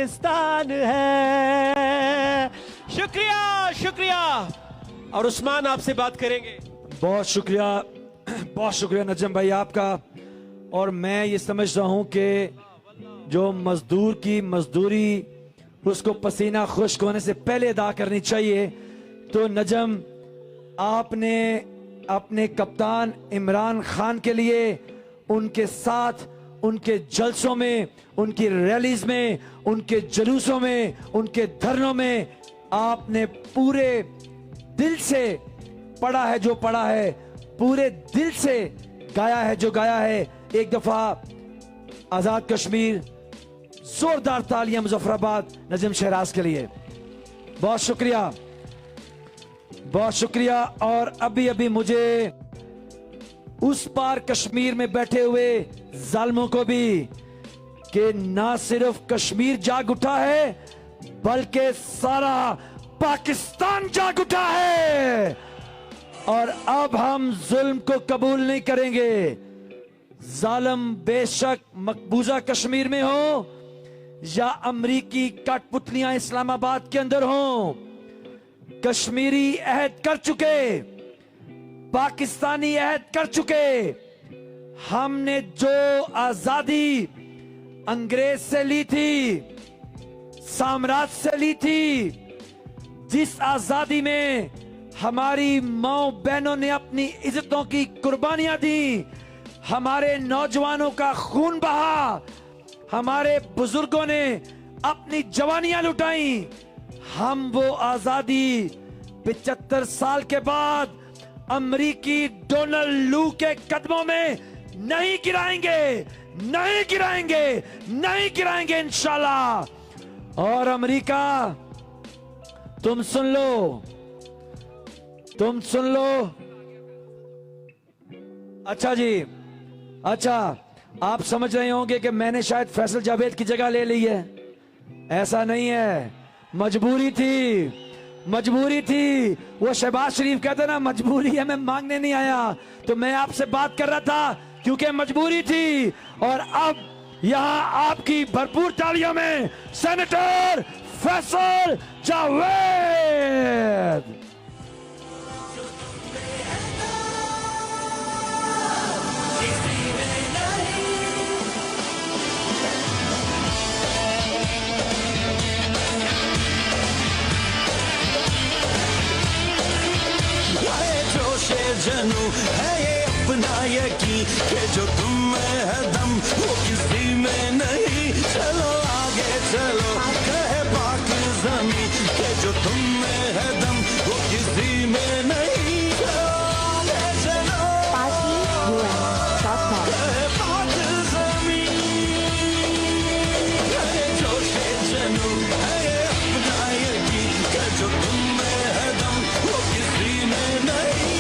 पाकिस्तान है। शुक्रिया शुक्रिया। और उस्मान आपसे बात करेंगे। बहुत शुक्रिया नजम भाई आपका। और मैं ये समझ रहा हूं कि जो मजदूर की मजदूरी उसको पसीना खुश्क होने से पहले अदा करनी चाहिए। तो नजम, आपने अपने कप्तान इमरान खान के लिए उनके साथ उनके जलसों में, उनकी रैलीज में, उनके जुलूसों में, उनके धरनों में आपने पूरे दिल से पढ़ा है जो पढ़ा है, पूरे दिल से गाया है जो गाया है। एक दफा आजाद कश्मीर, जोरदार तालियां मुजफ्फराबाद नजम शहराज के लिए। बहुत शुक्रिया, बहुत शुक्रिया। और अभी अभी मुझे उस पार कश्मीर में बैठे हुए जालिमों को भी कि ना सिर्फ कश्मीर जाग उठा है बल्कि सारा पाकिस्तान जाग उठा है। और अब हम जुल्म को कबूल नहीं करेंगे। जालिम बेशक मकबूजा कश्मीर में हो या अमरीकी कठपुतलियां इस्लामाबाद के अंदर हो, कश्मीरी अहद कर चुके, पाकिस्तानी अहद कर चुके। हमने जो आजादी अंग्रेज से ली थी, साम्राज्य से ली थी, जिस आजादी में हमारी माओ बहनों ने अपनी इज्जतों की कुर्बानियां दी, हमारे नौजवानों का खून बहा, हमारे बुजुर्गों ने अपनी जवानियां लुटाई, हम वो आजादी 75 साल के बाद अमरीकी डोनाल्ड लू के कदमों में नहीं गिराएंगे, नहीं गिराएंगे, नहीं गिराएंगे इंशाल्लाह। और अमेरिका, तुम सुन लो, तुम सुन लो। अच्छा जी, अच्छा, आप समझ रहे होंगे कि मैंने शायद फैसल जावेद की जगह ले ली है। ऐसा नहीं है, मजबूरी थी, मजबूरी थी। वो शहबाज शरीफ कहते ना, मजबूरी है, मैं मांगने नहीं आया। तो मैं आपसे बात कर रहा था क्योंकि मजबूरी थी। और अब यहां आपकी भरपूर तालियों में सेनेटर फैसल जावेद। जनू है ये अपना यकीन कि जो तुम में है दम वो किसी में नहीं। चलो आगे चलो, कहे पाक ज़मीं कि जो तुम में है दम वो किसी में नहीं। चलो आगे चलो, कहे पाक ज़मीं, कहे जोशे जनू है ये अपना यकीन कि जो तुम में है दम वो किसी में नहीं।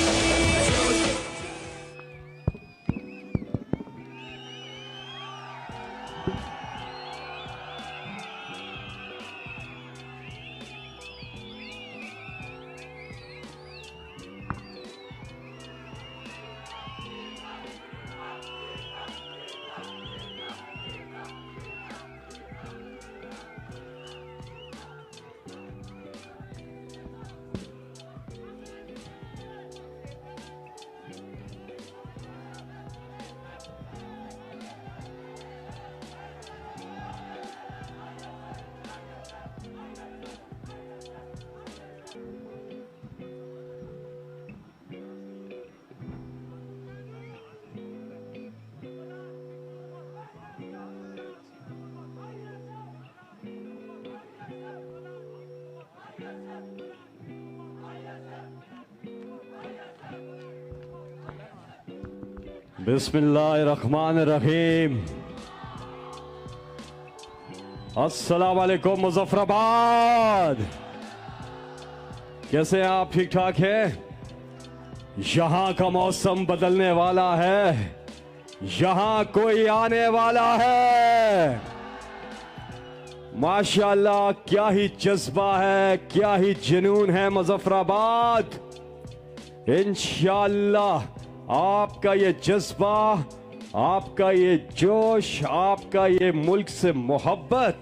बिस्मिल्लाहिर्रहमानिर्रहीम। अस्सलाम वालेकुम मुजफ्फराबाद। कैसे हैं आप? ठीक ठाक है? यहां का मौसम बदलने वाला है, यहां कोई आने वाला है। माशाअल्लाह, क्या ही जज्बा है, क्या ही जुनून है मुजफ्फराबाद। इंशाअल्लाह आपका ये जज्बा, आपका ये जोश, आपका ये मुल्क से मोहब्बत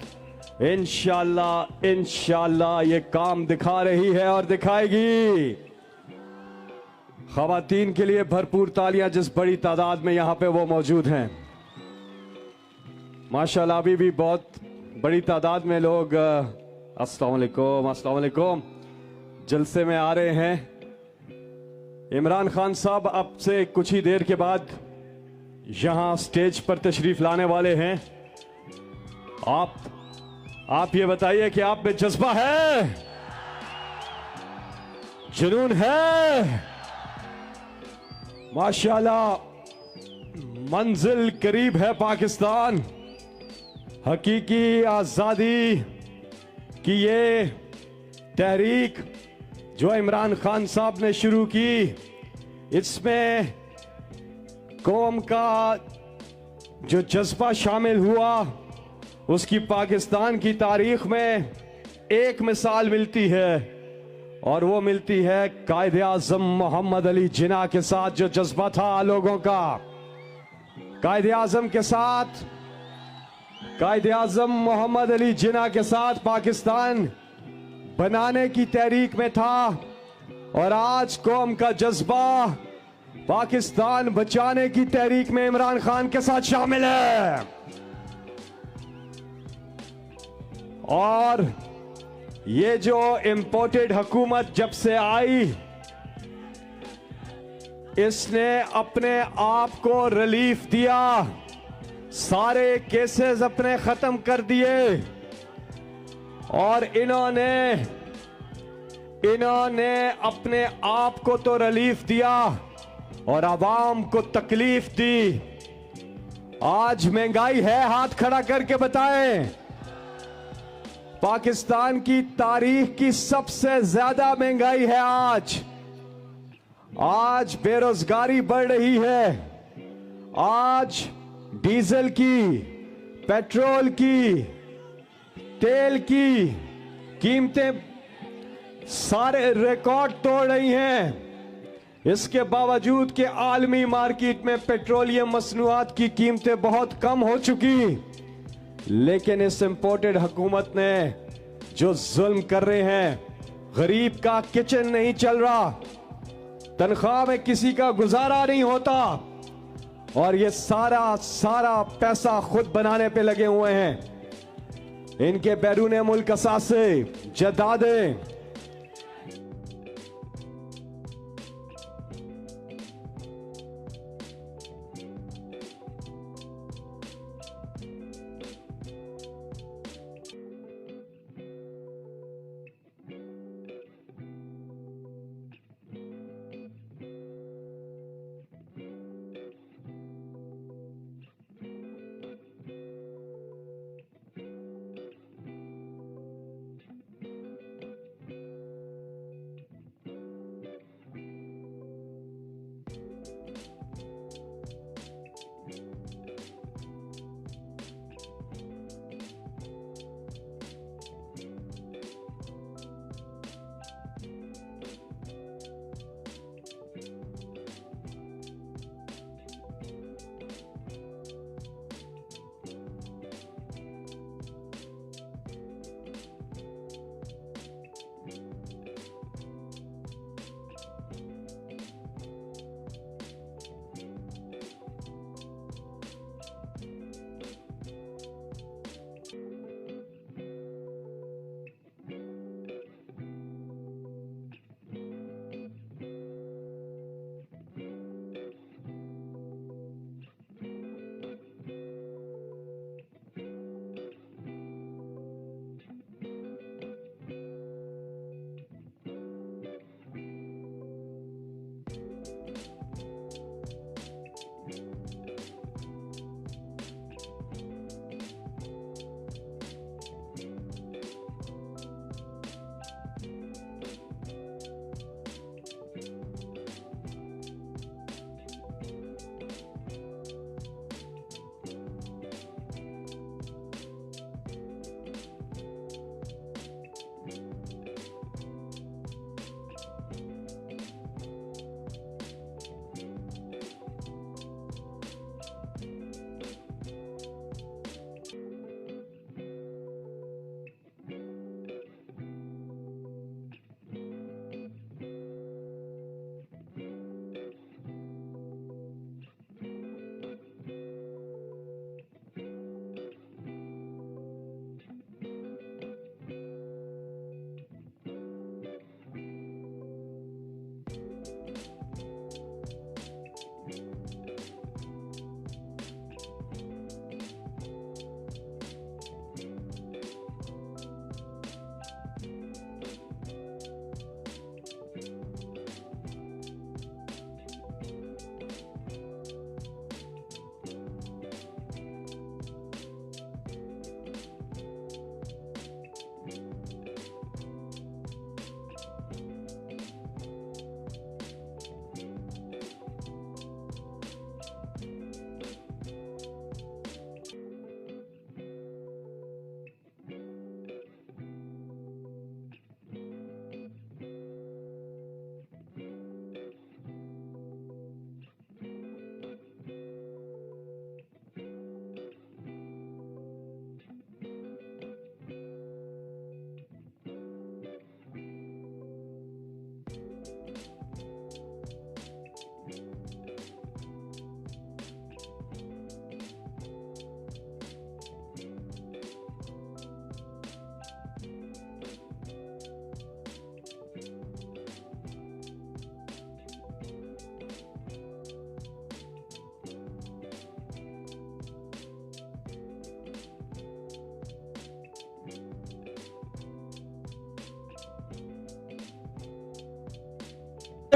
इंशाल्लाह इंशाल्लाह ये काम दिखा रही है और दिखाएगी। खवातीन के लिए भरपूर तालियां जिस बड़ी तादाद में यहां पे वो मौजूद हैं। माशाल्लाह अभी भी बहुत बड़ी तादाद में लोग अस्सलाम वालेकुम जलसे में आ रहे हैं। इमरान खान साहब अब से कुछ ही देर के बाद यहां स्टेज पर तशरीफ लाने वाले हैं। आप ये बताइए कि आप में जज्बा है, जुनून है? माशाल्लाह मंजिल करीब है पाकिस्तान। हकीकी आजादी की ये तहरीक जो इमरान खान साहब ने शुरू की, इसमें कौम का जो जज्बा शामिल हुआ, उसकी पाकिस्तान की तारीख में एक मिसाल मिलती है और वो मिलती है कायदे आजम मोहम्मद अली जिन्ना के साथ जो जज्बा था लोगों का। कायदे आजम के साथ, कायदे आजम मोहम्मद अली जिन्ना के साथ पाकिस्तान बनाने की तहरीक में था और आज कौम का जज्बा पाकिस्तान बचाने की तहरीक में इमरान खान के साथ शामिल है। और ये जो इंपोर्टेड हुकूमत जब से आई, इसने अपने आप को रिलीफ दिया, सारे केसेस अपने खत्म कर दिए और इन्होंने अपने आप को तो रिलीफ दिया और आवाम को तकलीफ दी। आज महंगाई है, हाथ खड़ा करके बताएं। पाकिस्तान की तारीख की सबसे ज्यादा महंगाई है आज बेरोजगारी बढ़ रही है। आज डीजल की, पेट्रोल की, तेल की कीमतें सारे रिकॉर्ड तोड़ रही हैं। इसके बावजूद कि आलमी मार्केट में पेट्रोलियम मसनूआत की कीमतें बहुत कम हो चुकी, लेकिन इस इंपोर्टेड हुकूमत ने जो जुल्म कर रहे हैं, गरीब का किचन नहीं चल रहा, तनख्वाह में किसी का गुजारा नहीं होता और ये सारा पैसा खुद बनाने पे लगे हुए हैं। इनके बैरून मुल्क असासे, जदादे,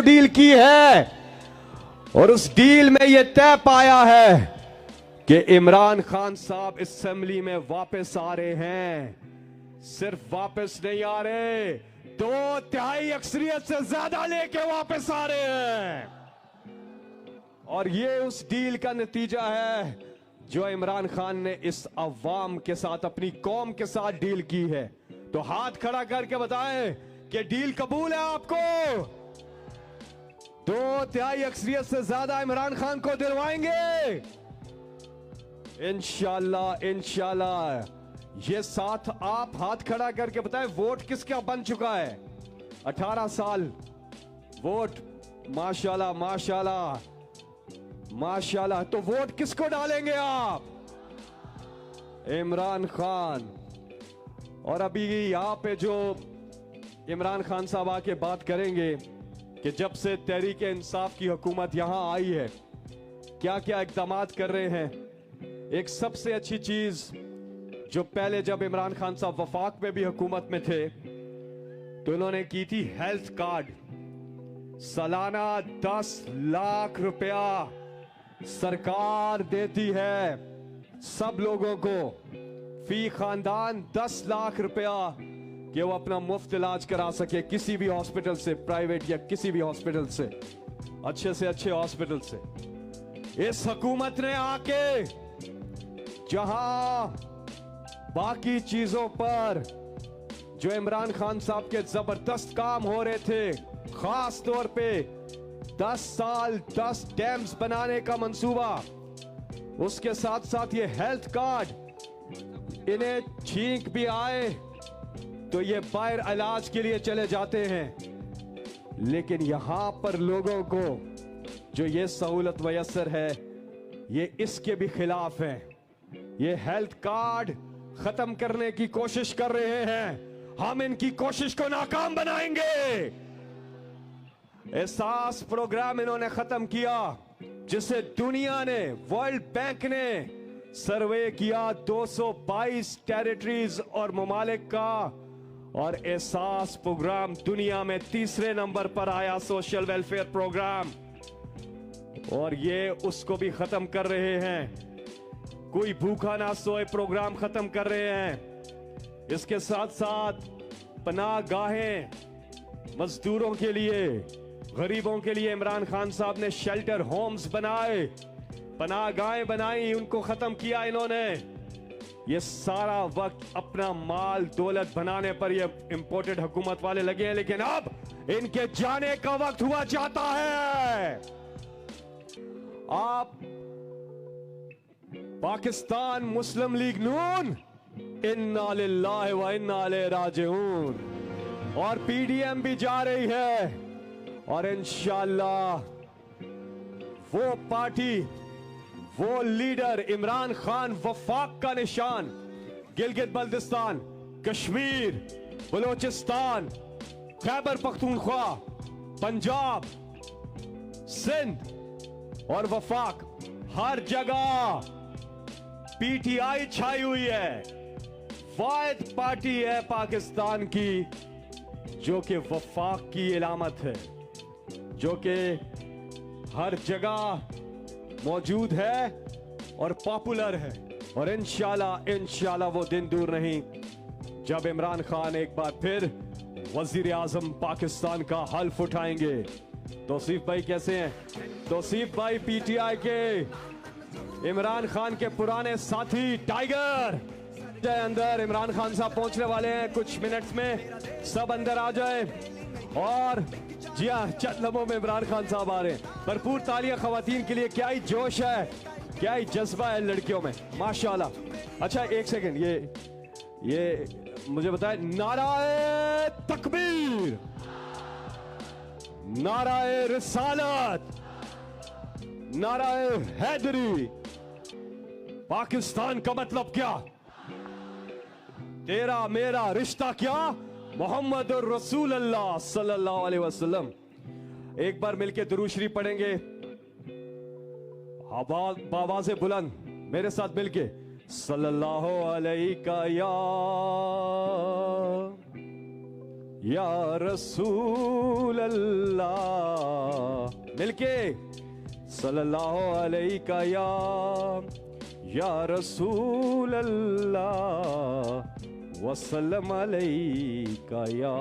डील की है और उस डील में यह तय पाया है कि इमरान खान साहब असेंबली में वापस आ रहे हैं। सिर्फ वापस नहीं आ रहे, 2/3 अक्सरियत से ज्यादा लेके वापस आ रहे हैं। और ये उस डील का नतीजा है जो इमरान खान ने इस अवाम के साथ, अपनी कौम के साथ डील की है। तो हाथ खड़ा करके बताएं कि डील कबूल है आपको। 2/3 अक्सरियत से ज्यादा इमरान खान को दिलवाएंगे इंशाल्लाह, इंशाल्लाह। ये साथ आप हाथ खड़ा करके बताएं, वोट किसका बन चुका है? 18 साल वोट। माशाल्लाह माशाल्लाह माशाल्लाह। तो वोट किसको डालेंगे आप? इमरान खान। और अभी यहां पे जो इमरान खान साहब आके बात करेंगे कि जब से तहरीक इंसाफ की हुकूमत यहां आई है क्या क्या इकदाम कर रहे हैं। एक सबसे अच्छी चीज जो पहले जब इमरान खान साहब वफाक में भी हुकूमत में थे तो इन्होंने की थी हेल्थ कार्ड। सालाना 10 लाख रुपया सरकार देती है सब लोगों को, फी खानदान 10 लाख रुपया कि वो अपना मुफ्त इलाज करा सके किसी भी हॉस्पिटल से, प्राइवेट या किसी भी हॉस्पिटल से, अच्छे हॉस्पिटल से। इस हुकूमत ने आके जहां बाकी चीजों पर जो इमरान खान साहब के जबरदस्त काम हो रहे थे, खास तौर पे 10 साल 10 डैम्स बनाने का मंसूबा, उसके साथ साथ ये हेल्थ कार्ड, इन्हें छींक भी आए तो ये बाहर इलाज के लिए चले जाते हैं। लेकिन यहां पर लोगों को जो ये सहूलत मयसर है ये इसके भी खिलाफ है। ये हेल्थ कार्ड खत्म करने की कोशिश कर रहे हैं। हम इनकी कोशिश को नाकाम बनाएंगे। एहसास प्रोग्राम इन्होंने खत्म किया जिसे दुनिया ने, वर्ल्ड बैंक ने सर्वे किया 222 टेरिटरीज और ममालिक का, और एहसास प्रोग्राम दुनिया में 3रे नंबर पर आया सोशल वेलफेयर प्रोग्राम, और ये उसको भी खत्म कर रहे हैं। कोई भूखा ना सोए प्रोग्राम खत्म कर रहे हैं। इसके साथ साथ पनाह गाहें मजदूरों के लिए, गरीबों के लिए इमरान खान साहब ने शेल्टर होम्स बनाए, पनाह गाहें बनाई, उनको खत्म किया इन्होंने। ये सारा वक्त अपना माल दौलत बनाने पर ये इंपोर्टेड हुकूमत वाले लगे हैं, लेकिन अब इनके जाने का वक्त हुआ जाता है। आप पाकिस्तान मुस्लिम लीग नून, इन्ना लिल्लाहि व इन्ना इलैहि राजिऊन, और पीडीएम भी जा रही है, और इंशाअल्लाह वो पार्टी, वो लीडर इमरान खान वफाक का निशान गिलगित बल्तिस्तान, कश्मीर, बलोचिस्तान, खैबर पख्तूनख्वा, पंजाब, सिंध और वफाक, हर जगह पीटीआई छाई हुई है। वाहिद पार्टी है पाकिस्तान की जो कि वफाक की इलामत है, जो कि हर जगह मौजूद है और पॉपुलर है। और इंशाल्लाह वो दिन दूर नहीं जब इमरान खान एक बार फिर वजीर आजम पाकिस्तान का हल्फ उठाएंगे। तौसीफ भाई कैसे हैं? तौसीफ भाई पीटीआई के इमरान खान के पुराने साथी टाइगर। अंदर इमरान खान साहब पहुंचने वाले हैं कुछ मिनट्स में, सब अंदर आ जाए। और जी हाँ, चंद लम्हों में इमरान खान साहब आ रहे हैं। भरपूर तालियां खवातीन के लिए। क्या ही जोश है, क्या ही जज्बा है लड़कियों में, माशाल्लाह। अच्छा एक सेकंड, ये मुझे बताए, नाराए तकबीर, नाराए रिसालत, नाराए हैदरी, पाकिस्तान का मतलब क्या, तेरा मेरा रिश्ता क्या, मोहम्मद रसूल अल्लाह सल्लल्लाहु अलैहि वसल्लम। एक बार मिलके दुरूद शरीफ पढ़ेंगे आवाज़ बुलंद मेरे साथ मिलके, सल्लल्लाहु अलैका या रसूल अल्लाह, मिलके सल्लल्लाहु अलैहि का या रसूल अल्लाह वसल्लम अलैहि का या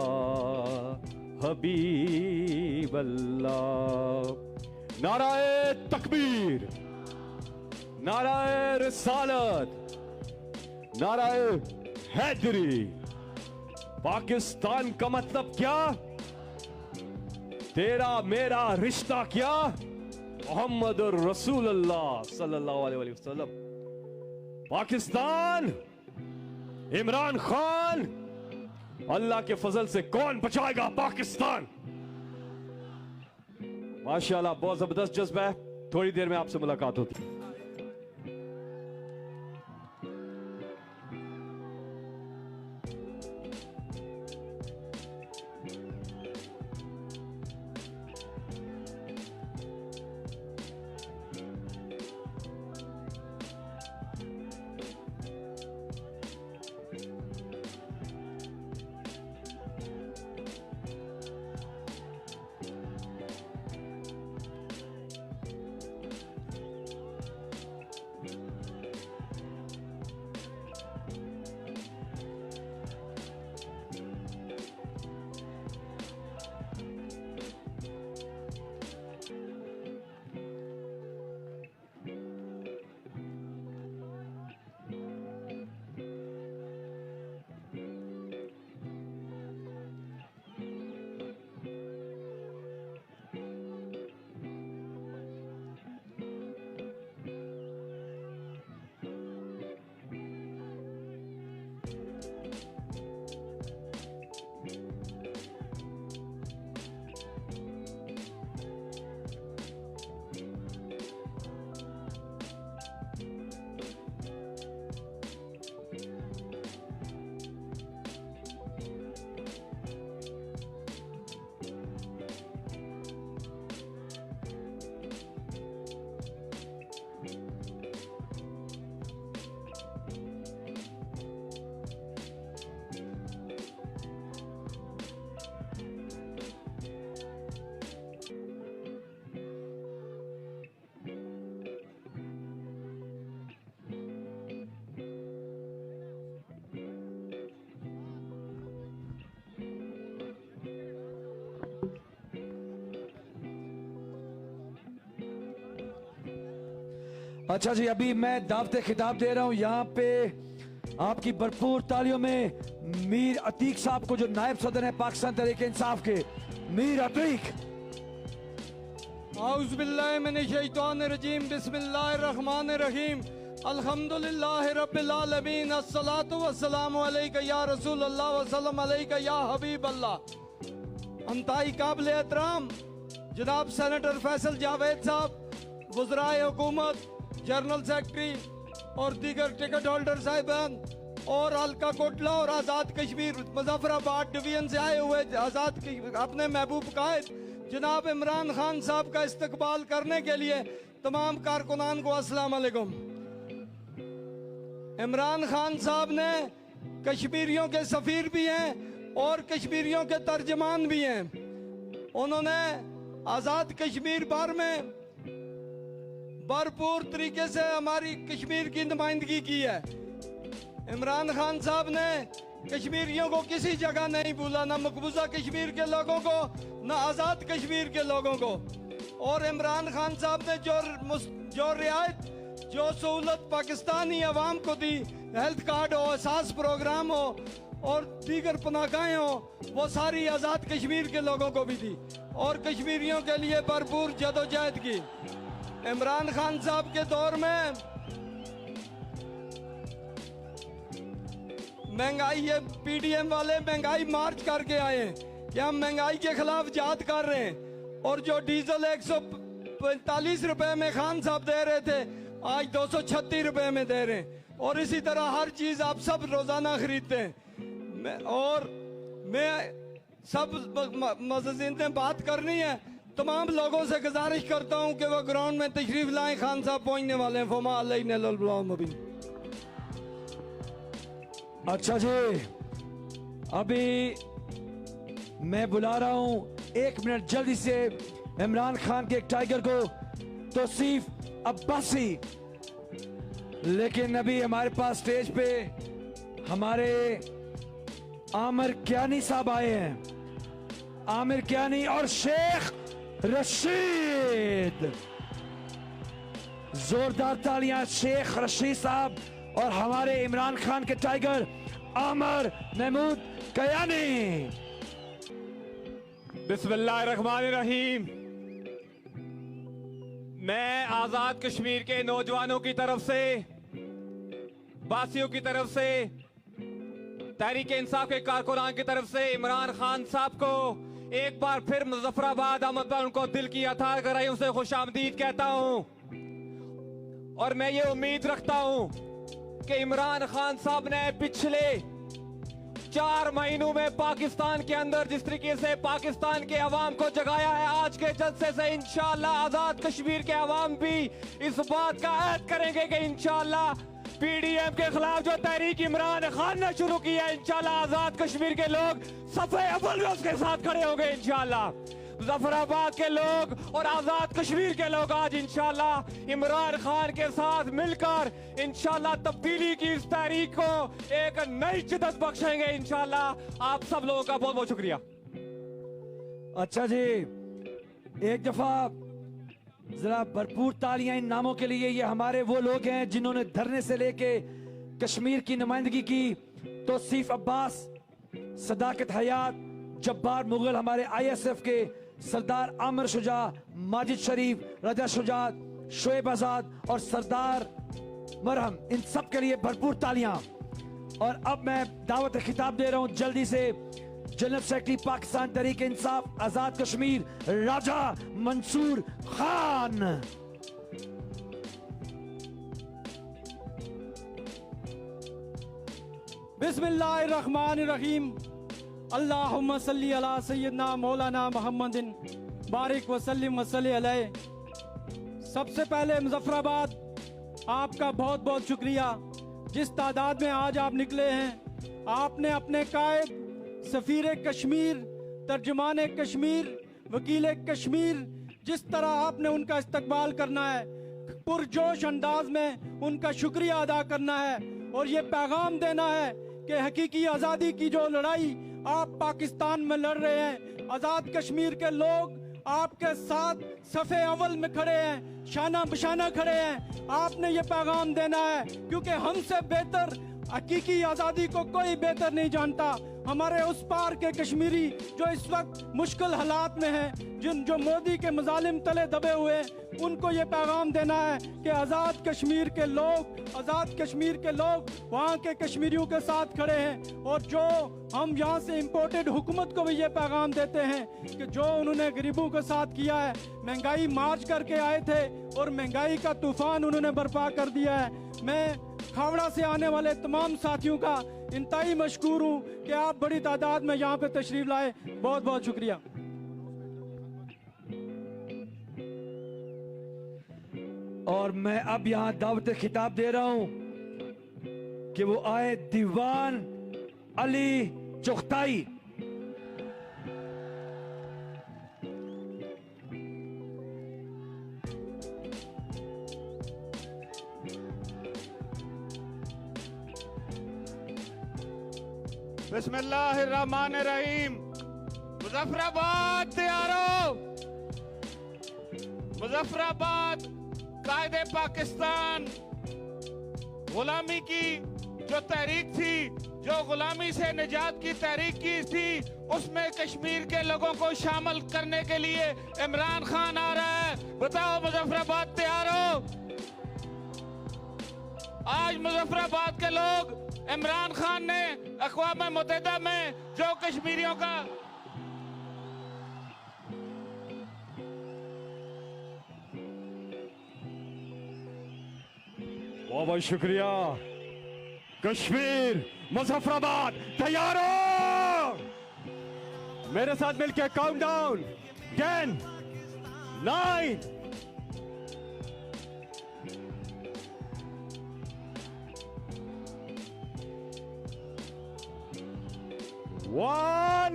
हबीब अल्लाह। नाराए तकबीर, नाराए रिसालत, नाराए हैदरी। पाकिस्तान का मतलब क्या? तेरा मेरा रिश्ता क्या? मोहम्मद रसूलुल्लाह सल्लल्लाहु अलैहि वसल्लम। पाकिस्तान, इमरान खान, अल्लाह के फजल से कौन बचाएगा पाकिस्तान? माशाल्लाह, बहुत जबरदस्त जज्बा है। थोड़ी देर में आपसे मुलाकात होती है। अच्छा जी, अभी मैं दावते खिताब दे रहा हूं। यहाँ पे आपकी भरपूर तालियों में मीर अतीक साहब को, जो नायब सदर है पाकिस्तान तहरीक इंसाफ के। मीर अतीक। आउज़ुबिल्लाहि मिनश्शैतानिर्रजीम, बिस्मिल्लाहिर्रहमानिर्रहीम, अल्हम्दुलिल्लाहि रब्बिल आलमीन, अस्सलातु वस्सलामु अलैका या रसूल अल्लाह वसल्लम अलैका या हबीब अल्लाह। अंतहाई काबिल एहतराम जनाब सेनेटर फैसल जावेद साहब, वज़राए हुकूमत, जनरल सेक्रेटरी और दीगर टिकट होल्डर साहिबान और हल्का कोटला और आज़ाद कश्मीर मुजफ्फराबाद डिवीजन से आए हुए अपने महबूब कायद जनाब इमरान खान साहब का इस्तकबाल करने के लिए तमाम कारकुनान को अस्सलाम वालेकुम। इमरान खान साहब ने कश्मीरियों के सफ़ीर भी हैं और कश्मीरियों के तर्जमान भी हैं। उन्होंने आज़ाद कश्मीर बार में भरपूर तरीके से हमारी कश्मीर की नुमाइंदगी की है। इमरान खान साहब ने कश्मीरियों को किसी जगह नहीं भूला, ना मकबूजा कश्मीर के लोगों को, ना आज़ाद कश्मीर के लोगों को। और इमरान खान साहब ने जो रियायत, जो सहूलत पाकिस्तानी अवाम को दी, हेल्थ कार्ड हो, एहसास प्रोग्राम हो और दीगर पनागाहें हो, वो सारी आज़ाद कश्मीर के लोगों को भी दी और कश्मीरियों के लिए भरपूर जदोजहद की। इमरान खान साहब के दौर में महंगाई, ये पीडीएम वाले महंगाई मार्च करके आए हैं कि हम महंगाई के खिलाफ जहाद कर रहे हैं। और जो डीजल 145 रुपए में खान साहब दे रहे थे, आज 236 रुपए में दे रहे हैं। और इसी तरह हर चीज आप सब रोजाना खरीदते हैं। और मैं सब मज़ीद ने बात करनी है, तमाम लोगों से गुजारिश करता हूं कि वो ग्राउंड में तशरीफ लाएं। खान साहब पहुंचने वाले हैं। फमा अलैहि। अच्छा जी, अभी मैं बुला रहा हूं, 1 मिनट जल्दी से इमरान खान के एक टाइगर को तौसीफ अब्बासी। लेकिन अभी हमारे पास स्टेज पे हमारे आमिर कियानी साहब आए हैं। आमिर कियानी और शेख रशीद। जोरदार तालियां शेख रशीद साहब और हमारे इमरान खान के टाइगर आमिर महमूद कियानी। बिस्मिल्लाहिर्रहमानिर्रहीम। मैं आजाद कश्मीर के नौजवानों की तरफ से, बासियों की तरफ से, तहरीक इंसाफ के कारकुनान की तरफ से इमरान खान साहब को एक बार फिर मुजफ्फराबाद आमद पर उनको दिल की अथाह गहराइयों से खुशामदीद कहता हूं। और मैं ये उम्मीद रखता हूं कि इमरान खान साहब ने पिछले 4 महीनों में पाकिस्तान के अंदर जिस तरीके से पाकिस्तान के अवाम को जगाया है, आज के जलसे से इंशाअल्लाह आजाद कश्मीर के अवाम भी इस बात का अहद करेंगे कि इंशाअल्लाह पीडीएम के खिलाफ जो तहरीक इमरान खान ने शुरू की है, इंशाअल्लाह आजाद कश्मीर के लोग सफे अव्वल में उसके साथ खड़े होंगे। इंशाअल्लाह मुजफ्फराबाद के लोग और आजाद कश्मीर के लोग आज इंशाअल्लाह इमरान खान के साथ मिलकर इंशाअल्लाह तब्दीली की इस तहरीक को एक नई जिद्दत बख्शेंगे। इंशाअल्लाह आप सब लोगों का बहुत बहुत शुक्रिया। अच्छा जी, एक दफा जरा भरपूर तालियां इन नामों के लिए। ये हमारे वो लोग हैं जिन्होंने धरने से लेके कश्मीर की नुमाइंदगी की। तौसीफ अब्बास, सदाकत हयात, जब्बार मुगल, हमारे आईएसएफ के सरदार आमिर शुजा, माजिद शरीफ, रजा शुजात, शोएब आजाद और सरदार मरहम, इन सब के लिए भरपूर तालियां। और अब मैं दावत खिताब दे रहा हूं जल्दी से जनरल सेक्रेटरी पाकिस्तान तहरीक इंसाफ आजाद कश्मीर राजा मंसूर खान। बिस्मिल्लाहिर्रहमानिर्रहीम। अल्लाहुम्मा सल्ली अला सय्यदना मौलाना मुहम्मदिन बारिक वसल्लिम वसल्ली अलैहि। सबसे पहले मुजफ्फराबाद आपका बहुत बहुत शुक्रिया। जिस तादाद में आज आप निकले हैं, आपने अपने कायद सफीर कश्मीर, तर्जुमान कश्मीर, वकील कश्मीर, जिस तरह आपने उनका इस्तकबाल करना है, पुरजोश अंदाज में उनका शुक्रिया अदा करना है और ये पैगाम देना है कि हकीकी आज़ादी की जो लड़ाई आप पाकिस्तान में लड़ रहे हैं, आज़ाद कश्मीर के लोग आपके साथ सफ़े अव्वल में खड़े हैं, शाना बशाना खड़े हैं। आपने ये पैगाम देना है क्योंकि हमसे बेहतर हकीकी आज़ादी को कोई बेहतर नहीं जानता। हमारे उस पार के कश्मीरी जो इस वक्त मुश्किल हालात में हैं, जो मोदी के मजालिम तले दबे हुए हैं, उनको ये पैगाम देना है कि आज़ाद कश्मीर के लोग वहाँ के कश्मीरियों के साथ खड़े हैं। और जो हम यहाँ से इम्पोर्टेड हुकूमत को भी ये पैगाम देते हैं कि जो उन्होंने गरीबों के साथ किया है, महंगाई मार्च करके आए थे और महंगाई का तूफान उन्होंने बर्पा कर दिया है। मैं खावड़ा से आने वाले तमाम साथियों का इंतहाई मशकूर हूँ कि आप बड़ी तादाद में यहाँ पे तशरीफ लाए। बहुत बहुत शुक्रिया। और मैं अब यहाँ दावत खिताब दे रहा हूँ कि वो आए दीवान अली चुगताई। बिस्मिल्लाहिर्रहमानिर्रहीम। मुजफ्फराबाद तैयारो। मुजफ्फराबाद कायदे पाकिस्तान गुलामी की जो तहरीक थी, जो गुलामी से निजात की तहरीक की थी, उसमें कश्मीर के लोगों को शामिल करने के लिए इमरान खान आ रहा है। बताओ मुजफ्फराबाद तैयार हो? आज मुजफ्फराबाद के लोग, इमरान खान ने अक़वाम मुत्तहिदा में जो कश्मीरियों का बहुत बहुत शुक्रिया। कश्मीर, मुजफ्फराबाद तैयार हो? मेरे साथ मिलकर काउंट डाउन 10, 9, 1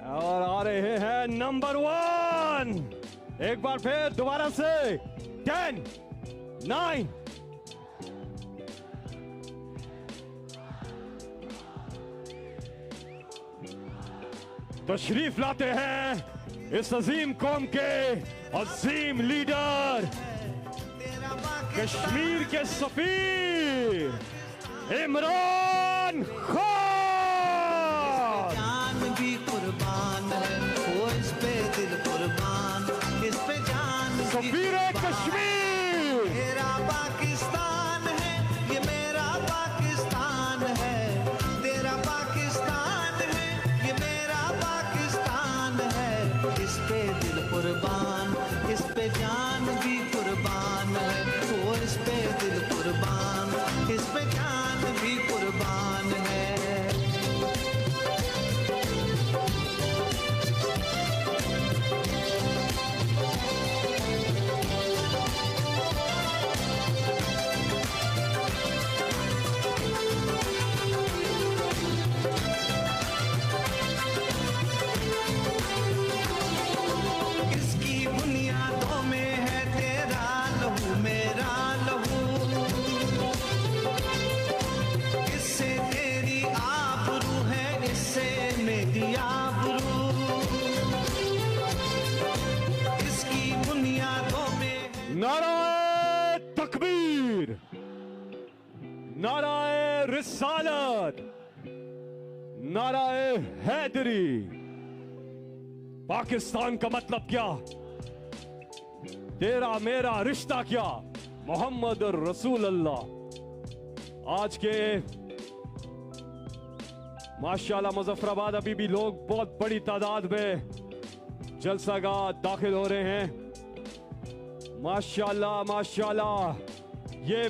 और आ रहे हैं नंबर 1। पाकिस्तान, एक बार फिर दोबारा से 10, 9, तशरीफ लाते हैं इस अजीम कौम के अजीम लीडर, कश्मीर के सफीर इमरान खान। जान भी कुर्बान है, वो इस पे दिल कुर्बान, इस पे जान भी सफीर कश्मीर। मेरा पाकिस्तान है, ये मेरा पाकिस्तान है, तेरा पाकिस्तान है, ये मेरा पाकिस्तान है। इस पे दिल कुर्बान, इस पे जान भी कुर्बान है, वो इस पे दिल कुर्बान, इस पे जान भी कुर्बान है। इसकी बुनियादों में है तेरा लहू मेरा लहू, इससे तेरी आबरू है, इससे मेरी आबरू। इसकी बुनियादों में है नाराए तकबीर, नाराए रिसालत, नाराए हैदरी। पाकिस्तान का मतलब क्या, तेरा मेरा रिश्ता क्या, मोहम्मद रसूल अल्लाह। आज के माशाल्लाह मुजफ्फराबाद अभी भी लोग बहुत बड़ी तादाद में जलसागाह दाखिल हो रहे हैं। माशाल्लाह माशाल्लाह, ये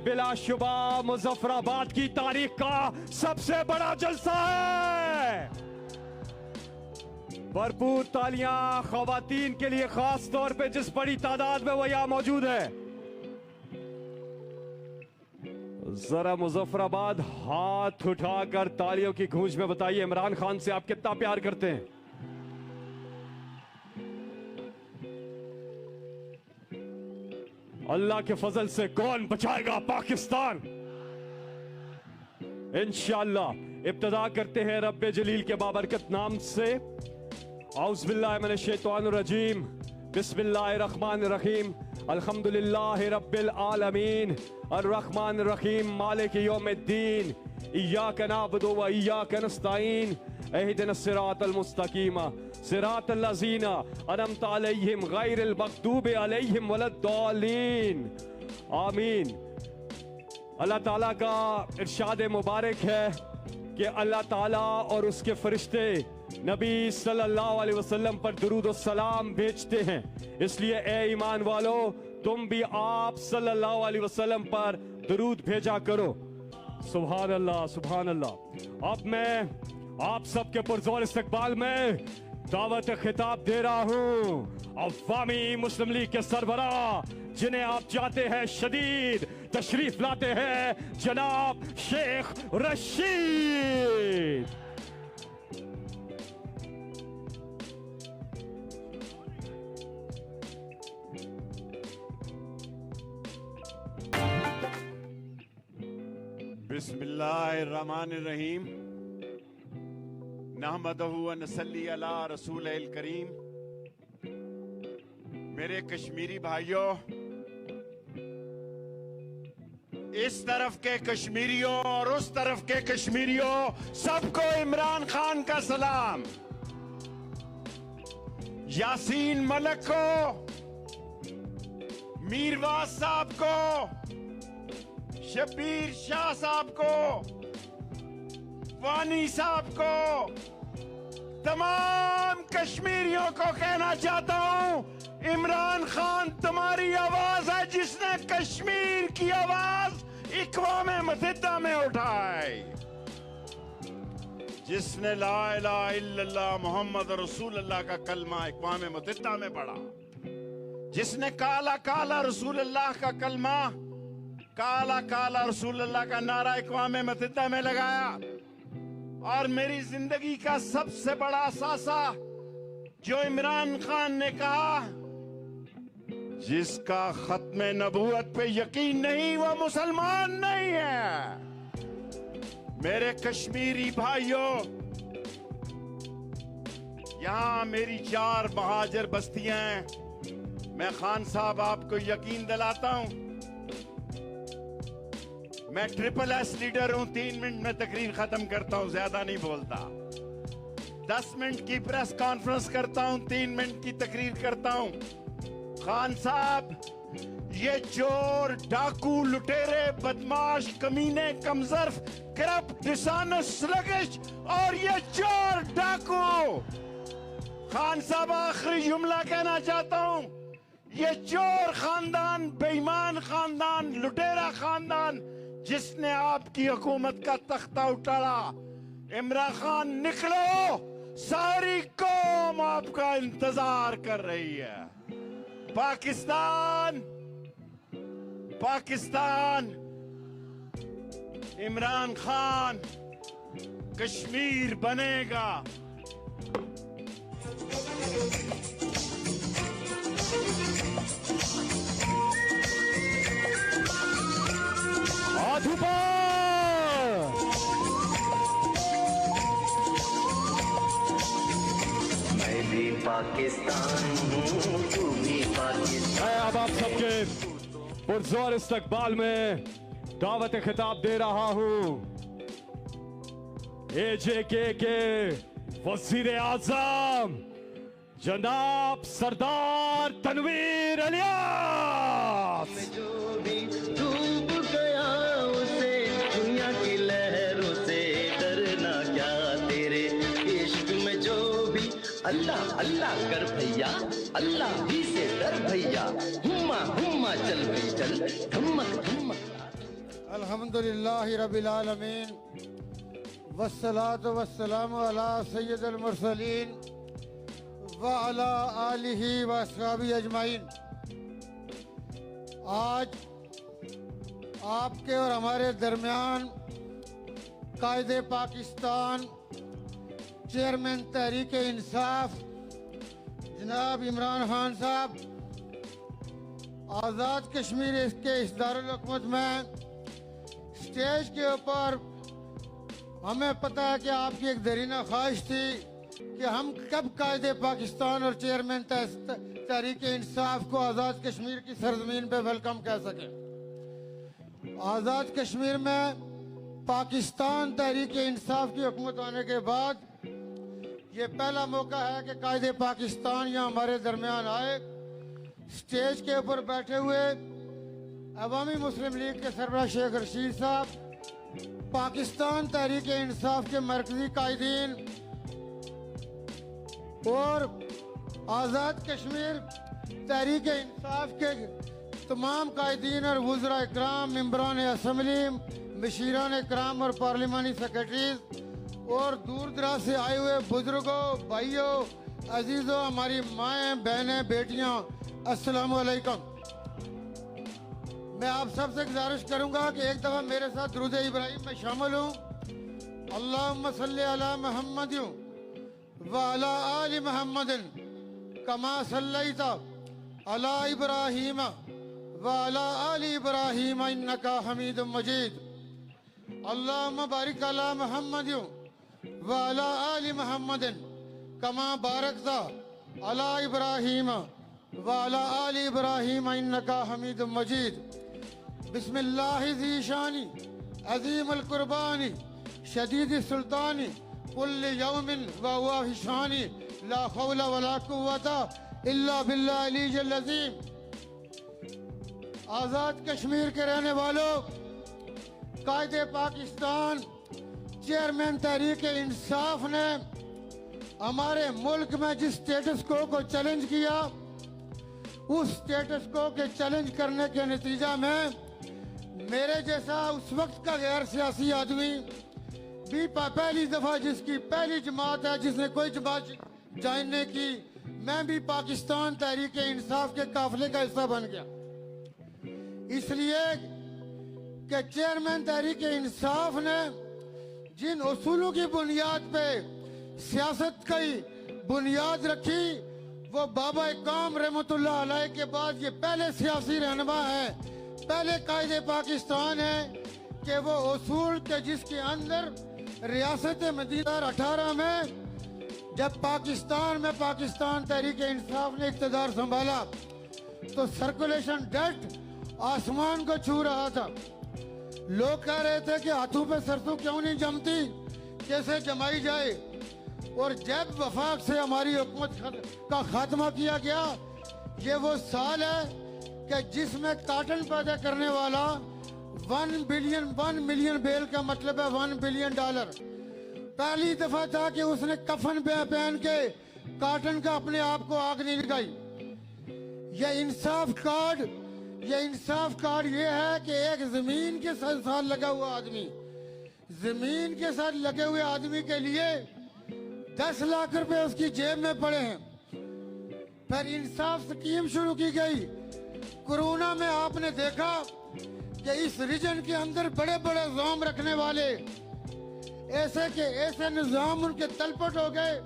बिलाशुबा मुजफ्फराबाद की तारीख का सबसे बड़ा जलसा है। भरपूर तालियां खवातीन के लिए, खास तौर पे जिस बड़ी तादाद में वो यहां मौजूद है। जरा मुजफ्फराबाद हाथ उठाकर तालियों की गूंज में बताइए इमरान खान से आप कितना प्यार करते हैं। अल्लाह के फजल से कौन बचाएगा पाकिस्तान। इंशाअल्लाह इब्तिदा करते हैं रब्बे जलील के बाबरकत नाम से। औज़ुबिल्लाहि मिनश्शैतानिर्रजीम, बिस्मिल्लाहिर्रहमानिर्रहीम, अल्हम्दुलिल्लाहि रब्बिल आलमीन, अर्रहमानिर रहीम, मालिक यौमिद्दीन, इय्याका नअबुदु व इय्याका नस्तईन, इहदिनस सिरातल मुस्तकीम, सिरातल लज़ीना अनअमता अलैहिम गैरिल मग़दूबि अलैहिम वलद्दालीन। आमीन। अल्लाह ताला का इरशाद मुबारक है कि अल्लाह ताला और उसके फरिश्ते नबी सल्लल्लाहु अलैहि वसल्लम पर दुरूद और सलाम भेजते हैं। इसलिए ए ईमान वालों, तुम भी आप सल्लल्लाहु अलैहि वसल्लम पर दुरूद भेजा करो। सुभान अल्लाह सुभान अल्लाह। अब मैं आप सबके पुरजोर इस्तकबाल में दावत खिताब दे रहा हूँ अवामी मुस्लिम लीग के सरबराह, जिन्हें आप चाहते हैं शदीद, तशरीफ लाते हैं जनाब शेख रशीद। बिस्मिल्लाहिर्रहमानिर्रहीम, नहमदहु व नसल्ली अला रसूलिल करीम। मेरे कश्मीरी भाइयों, इस तरफ के कश्मीरियों और उस तरफ के कश्मीरियों, सबको इमरान खान का सलाम। यासीन मलिक को, मीरवास साहब को, शबीर शाह साहब को, वानी साहब को, तमाम कश्मीरियों को कहना चाहता हूं, इमरान खान तुम्हारी आवाज है जिसने कश्मीर की आवाज इक़वाम मुत्तहिदा में उठाई, जिसने ला इलाहा इल्लल्लाह मोहम्मद रसूलुल्लाह का कलमा इक़वाम मुत्तहिदा में पढ़ा, जिसने काला काला रसूलुल्लाह का कलमा, काला काला रसूलुल्लाह का नारा इक़वाम मुत्तहिदा में लगाया। और मेरी जिंदगी का सबसे बड़ा असासा जो इमरान खान ने कहा जिसका खत्म नबूवत पे यकीन नहीं वो मुसलमान नहीं है। मेरे कश्मीरी भाइयों, यहां मेरी 4 महाजर बस्तियां हैं। मैं खान साहब आपको यकीन दिलाता हूं, मैं SSS लीडर हूं। 3 मिनट में तकरीर खत्म करता हूं, ज्यादा नहीं बोलता। 10 मिनट की प्रेस कॉन्फ्रेंस करता हूं, 3 मिनट की तकरीर करता हूं। खान साहब, ये चोर, डाकू, लुटेरे, बदमाश, कमीने, कमजर्फ, करप्ट, डिसऑनेस्ट, स्लगिश और ये चोर डाकू। खान साहब, आखिरी जुमला कहना चाहता हूं, ये चोर खानदान, बेईमान खानदान, लुटेरा खानदान जिसने आपकी हुकूमत का तख्ता उठाड़ा, इमरान खान निकलो, सारी कौम आपका इंतजार कर रही है। पाकिस्तान, पाकिस्तान, इमरान खान कश्मीर बनेगा। मैं भी पाकिस्तान हूँ, तू भी पाकिस्तान। मैं अब आप सबके पुरजोर इस्तकबाल में दावत खिताब दे रहा हूँ AJK के वजीर आजम जनाब सरदार तनवीर इलियास। जो भी डूब गया उसे दुनिया की लहरों से डरना क्या, तेरे इश्क में जो भी अल्लाह अल्लाह कर भैया, अल्लाह ही से डर भैया, हुम्मा हुम्मा चल भाई चल, धमक धमक। अल्हम्दुलिल्लाहि रब्बिल आलमीन, वस्सलातु वस्सलामु अला सय्यिदिल मुरसलीन व अला आलिहि व अस्हाबिही अजमाइन। आज आपके और हमारे दरमियान कायदे पाकिस्तान, चेयरमैन तहरीक इंसाफ जनाब इमरान खान साहब, आज़ाद कश्मीर के इस दारुल हुकूमत में स्टेज के ऊपर हमें पता है कि आपकी एक दरीना ख्वाहिश थी कि हम कब कायदे पाकिस्तान और चेयरमैन तहरीक इंसाफ को आज़ाद कश्मीर की सरजमीन पे वेलकम कह सकें। आज़ाद कश्मीर में पाकिस्तान तहरीक इंसाफ की हुकूमत आने के बाद ये पहला मौका है कि कायदे पाकिस्तान यहाँ हमारे दरमियान आए। स्टेज के ऊपर बैठे हुए अवामी मुस्लिम लीग के सरबराह शेख रशीद साहब, पाकिस्तान तहरीक इंसाफ के मरकजी कायदीन और आज़ाद कश्मीर तहरीक इंसाफ के तमाम कायदीन और वज़रा इकराम, मेंबरान असम्बली, मशीरान इकराम और पार्लिमानी सेक्रेटरीज और दूर दराज से आए हुए बुजुर्गों, भाइयों, अजीज़ों, हमारी माएँ, बहनें, बेटियाँ, अस्सलामु अलैकुम। मैं आप सबसे गुजारिश करूंगा कि एक दफ़ा मेरे साथ दुरूद इब्राहिम में शामिल हूँ। अल्लाहुम्मा सल्ली अला मुहम्मद व अला आलि मुहम्मदिन कमा सल्लैता अला इब्राहीम व अला आलि इब्राहीम इन्नका हमीदुम मजीद। अल्लाहुम्मा बारिक अला मुहम्मद व अला आलि मुहम्मदिन कमा बारकता अला इब्राहीम व अला आलि इब्राहीम इन्नका हमीदुम मजीद। बिस्मिल्लाहि ज़ी शानी अज़ीम अल कुर्बानी शदीद सुल्तानी कुल्ल यौमिन व हुवा फी शानी ला हौला वला कुव्वता इल्ला बिल्लाह अलील अज़ीम। आज़ाद कश्मीर के रहने वालों, कायदे पाकिस्तान चेयरमैन तहरीक इंसाफ ने हमारे मुल्क में जिस स्टेटस को चैलेंज किया, उस स्टेटस को के चैलेंज करने के नतीजा में मेरे जैसा उस वक्त का गैर सियासी आदमी भी पहली दफा, जिसकी पहली जमात है, जिसने कोई जमात ज्वाइन नहीं की, मैं भी पाकिस्तान तहरीक इंसाफ के काफिले का हिस्सा बन गया। इसलिए कि चेयरमैन तहरीक इंसाफ ने जिन उसूलों की बुनियाद पे सियासत की बुनियाद रखी, वो बाबा कौम रहमतुल्लाह अलैह के बाद ये पहले सियासी रहनुमा है, पहले कायदे पाकिस्तान है कि वो उसूल के जिसके अंदर रियासत मदीना 18 में जब पाकिस्तान में पाकिस्तान तहरीक इंसाफ ने इक़्तिदार संभाला तो सर्कुलेशन डेट आसमान को छू रहा था। लोग कह रहे थे कि हाथों पे सरसों क्यों नहीं जमती, कैसे जमाई जाए। और जब वफाक से हमारी हुकूमत का खात्मा किया गया, ये वो साल है कि जिसमें काटन पैदा करने वाला 1 मिलियन बेल का मतलब है $1 बिलियन। पहली दफा था कि उसने कफन पहन के काटन का अपने आप को आग नहीं लगाई। ये इंसाफ कार्ड ये है कि एक जमीन के साथ लगा हुआ आदमी, जमीन के साथ लगे हुए आदमी के लिए 10 लाख रुपए उसकी जेब में पड़े हैं। फिर इंसाफ स्कीम शुरू की गई। कोरोना में आपने देखा कि इस रीजन के अंदर बड़े बड़े जोम रखने वाले ऐसे निजाम उनके तलपट हो गए,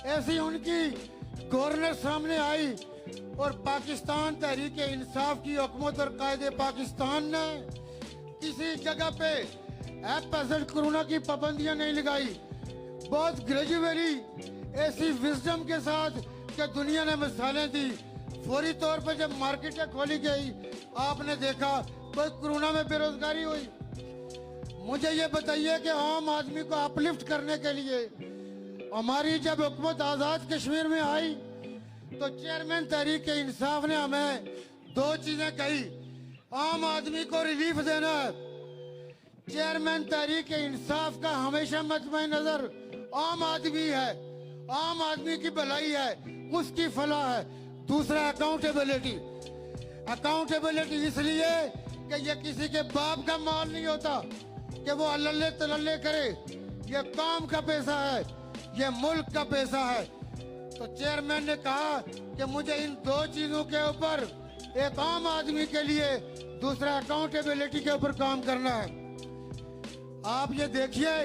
ऐसी उनकी गवर्नर सामने आई और पाकिस्तान तहरीक इंसाफ की हुकूमत और कायदे पाकिस्तान ने किसी जगह पे कोरोना की पाबंदियां नहीं लगाई। बहुत ग्रेजुअली ऐसी विजडम के साथ कि दुनिया ने मिसालें दी। फौरी तौर पर जब मार्केटें खोली गई, आपने देखा कोई कोरोना में बेरोजगारी हुई। मुझे ये बताइए कि आम आदमी को अपलिफ्ट करने के लिए हमारी जब हुकूमत आज़ाद कश्मीर में आई तो चेयरमैन तहरीक इंसाफ ने हमें 2 चीजें कही। आम आदमी को रिलीफ देना है। चेयरमैन तहरीक इंसाफ का हमेशा मजमए नजर आम आदमी है, आम आदमी की भलाई है, उसकी फलाह है। दूसरा अकाउंटेबिलिटी इसलिए कि ये किसी के बाप का माल नहीं होता कि वो अल्ले तल्ले करे। ये कौम का पैसा है, ये मुल्क का पैसा है। तो चेयरमैन ने कहा कि मुझे इन 2 चीजों के ऊपर, एक आम आदमी के लिए, दूसरा अकाउंटेबिलिटी के ऊपर काम करना है। आप ये देखिए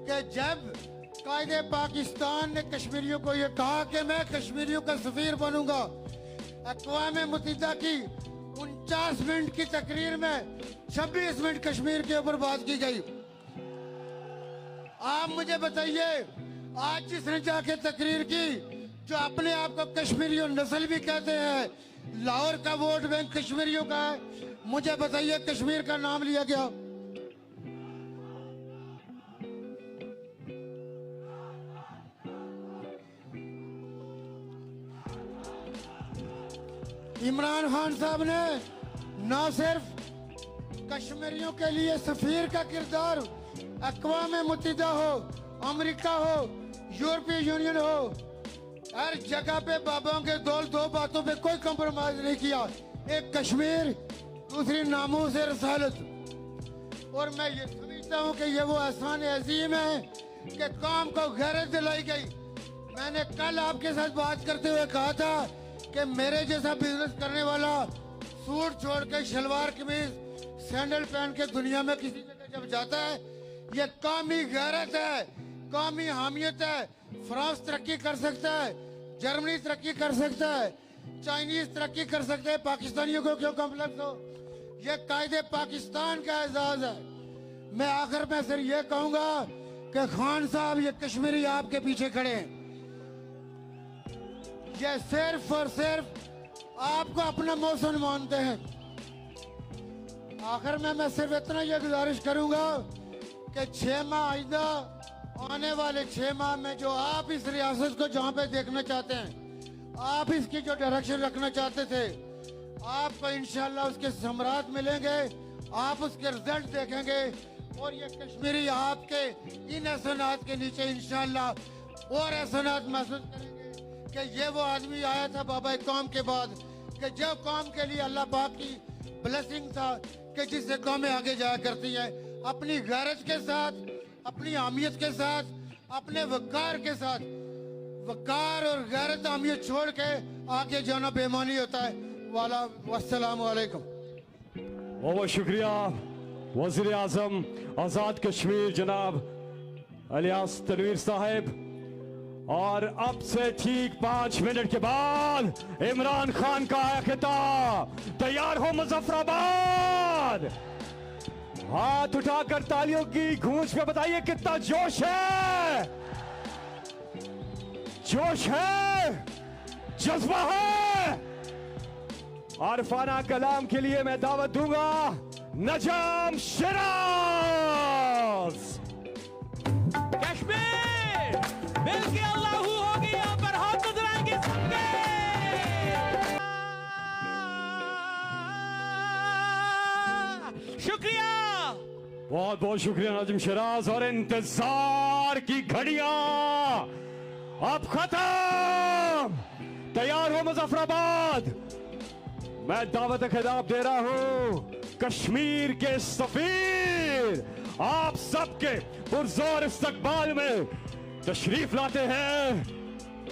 कि जब कायदे पाकिस्तान ने कश्मीरियों को ये कहा कि मैं कश्मीरियों का सफीर बनूंगा, अक़वाम मुत्तहिदा की 49 मिनट की तकरीर में 26 मिनट कश्मीर के ऊपर बात की गई। आप मुझे बताइए, आज जिसने जाके तकरीर की, जो अपने आप को कश्मीरियों नस्ल भी कहते हैं, लाहौर का वोट बैंक कश्मीरियों का है, मुझे बताइए कश्मीर का नाम लिया गया। इमरान खान साहब ने न सिर्फ कश्मीरियों के लिए सफीर का किरदार, अक़वाम मुत्तहिदा हो, अमेरिका हो, यूरोपीय यूनियन हो, हर जगह पे बाबाओं के 2 बातों पे कोई कंप्रोमाइज नहीं किया। एक कश्मीर, दूसरी नामूस रसालत। और मैं ये समझता हूँ कि ये वो एहसान अजीम है कि कौम को गैरत दिलाई गई। मैंने कल आपके साथ बात करते हुए कहा था कि मेरे जैसा बिजनेस करने वाला सूट छोड़ के शलवार कमीज सैंडल पहन के दुनिया में किसी जगह जब जाता है, ये कौमी गैरत है, कौमी हामियत है। फ्रांस तरक्की कर सकता है, जर्मनी तरक्की कर सकता है, चाइनीज तरक्की कर सकते हैं, पाकिस्तानियों को क्यों कॉम्प्लेक्स हो? ये कायदे पाकिस्तान का एजाज है। मैं आखिर में सिर्फ ये कहूंगा कि खान साहब, ये कश्मीरी आपके पीछे खड़े हैं। ये सिर्फ और सिर्फ आपको अपना मौसम मानते हैं। आखिर में मैं सिर्फ इतना ये गुजारिश करूंगा कि 6 माह आइंदा आने वाले 6 माह में जो आप इस रियासत को जहां पे देखना चाहते हैं, आप इसकी जो डायरेक्शन रखना चाहते थे, आपको इंशाल्लाह उसके समरात मिलेंगे, आप उसके रिजल्ट देखेंगे। और ये कश्मीरी आपके इन एहसानात के नीचे इंशाल्लाह और एहसानात महसूस करेंगे कि ये वो आदमी आया था बाबा कौम के बाद, कि जो कौम के लिए अल्लाह पाक की ब्लेसिंग था कि जिससे कौमें आगे जाया करती हैं अपनी गैरत के साथ, अपनी अहमियत के साथ, अपने वकार के साथ। वकार और गैरत अहमियत छोड़ के आगे जाना बेईमानी होता है। वाला वस्सलाम वालेकुम। बहुत शुक्रिया वज़ीर आज़म आज़ाद कश्मीर जनाब इलियास तनवीर साहब। और अब से ठीक 5 मिनट के बाद इमरान खान का है खिताब। तैयार हो मुजफ्फराबाद? हाथ उठाकर तालियों की गूंज पे बताइए कितना जोश है, जोश है, जज्बा है। आरफाना कलाम के लिए मैं दावत दूंगा नजाम शिराज। कश्मीर मिलके अल्लाहू होगी, यहाँ पर हाथ उधराएंगे सबके। शुक्रिया, बहुत बहुत शुक्रिया नजम शिराज। और इंतजार की घड़ियां अब खत्म। तैयार हो मुजफ्फराबाद? मैं दावत खिताब दे रहा हूं कश्मीर के सफीर, आप सबके पुरजोर इस्तकबाल में तशरीफ लाते हैं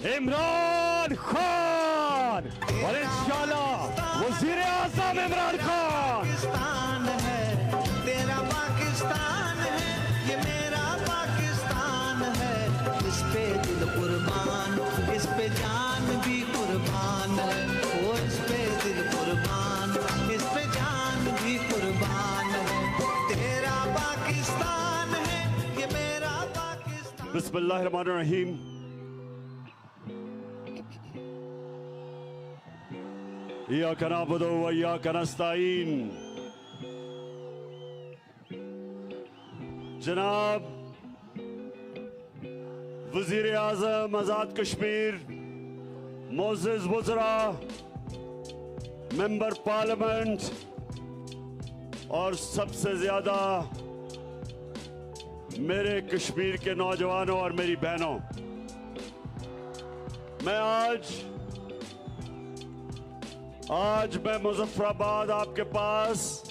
इमरान खान, और इंशाल्लाह वजीर आज़म इमरान खान। पाकिस्तान है तेरा, पाकिस्तान है ये मेरा पाकिस्तान है। इस पे दिल कुर्बान, इस पे जान भी कुर्बान है। वो इस पे दिल कुर्बान, इस पे जान भी कुर्बान है। तेरा पाकिस्तान है ये मेरा पाकिस्तान। बिस्मिल्लाहिर्रहमानिर्रहीम। इय्याका नअबुदु व इय्याका नस्तईन। जनाब वजीर आज़म आज़ाद कश्मीर, मोअज़्ज़िज़ वज़रा, मेंबर पार्लियामेंट और सबसे ज्यादा मेरे कश्मीर के नौजवानों और मेरी बहनों, मैं आज मैं मुजफ्फराबाद आपके पास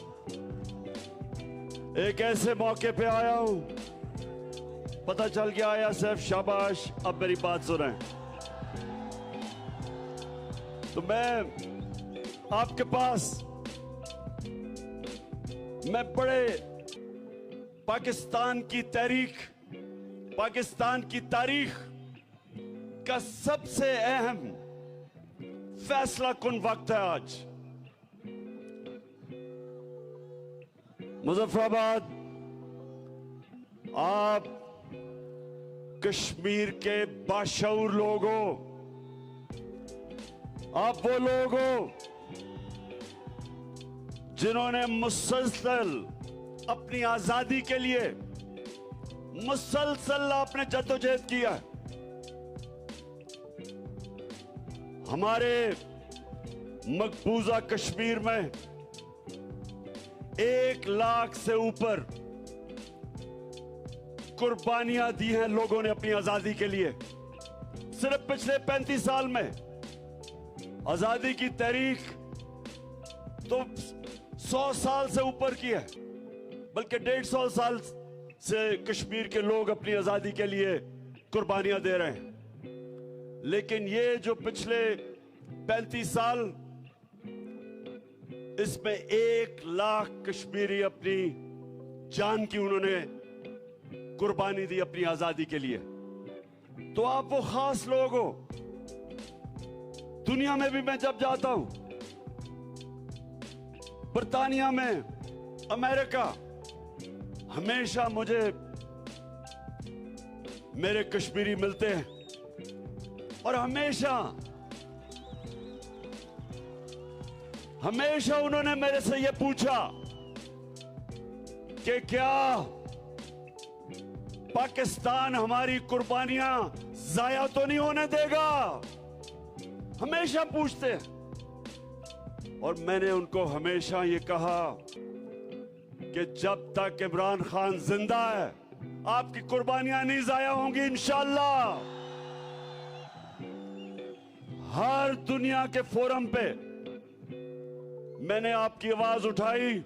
एक ऐसे मौके पे आया हूं। पता चल गया आया सिर्फ शाबाश, अब मेरी बात सुने। तो मैं आपके पास मैं बड़े पाकिस्तान की तारीख का सबसे अहम फैसला कुन वक्त है आज। मुजफ्फराबाद, आप कश्मीर के बाशऊर लोग हो, आप वो लोग हो जिन्होंने मुसलसल अपनी आजादी के लिए मुसलसल आपने जद्दोजहद किया। हमारे मकबूजा कश्मीर में 1 लाख से ऊपर कुर्बानियां दी हैं लोगों ने अपनी आजादी के लिए। सिर्फ पिछले 35 साल में आजादी की तारीख तो 100 साल से ऊपर की है, बल्कि 150 साल से कश्मीर के लोग अपनी आजादी के लिए कुर्बानियां दे रहे हैं। लेकिन ये जो पिछले 35 साल, इसमें 1 लाख कश्मीरी अपनी जान की उन्होंने कुर्बानी दी अपनी आजादी के लिए। तो आप वो खास लोग हो। दुनिया में भी मैं जब जाता हूं, बर्तानिया में, अमेरिका, हमेशा मुझे मेरे कश्मीरी मिलते हैं और हमेशा उन्होंने मेरे से यह पूछा कि क्या पाकिस्तान हमारी कुर्बानियां जाया तो नहीं होने देगा। हमेशा पूछते हैं। और मैंने उनको हमेशा ये कहा कि जब तक इमरान खान जिंदा है आपकी कुर्बानियां नहीं जाया होंगी इंशाअल्लाह। हर दुनिया के फोरम पे मैंने आपकी आवाज उठाई,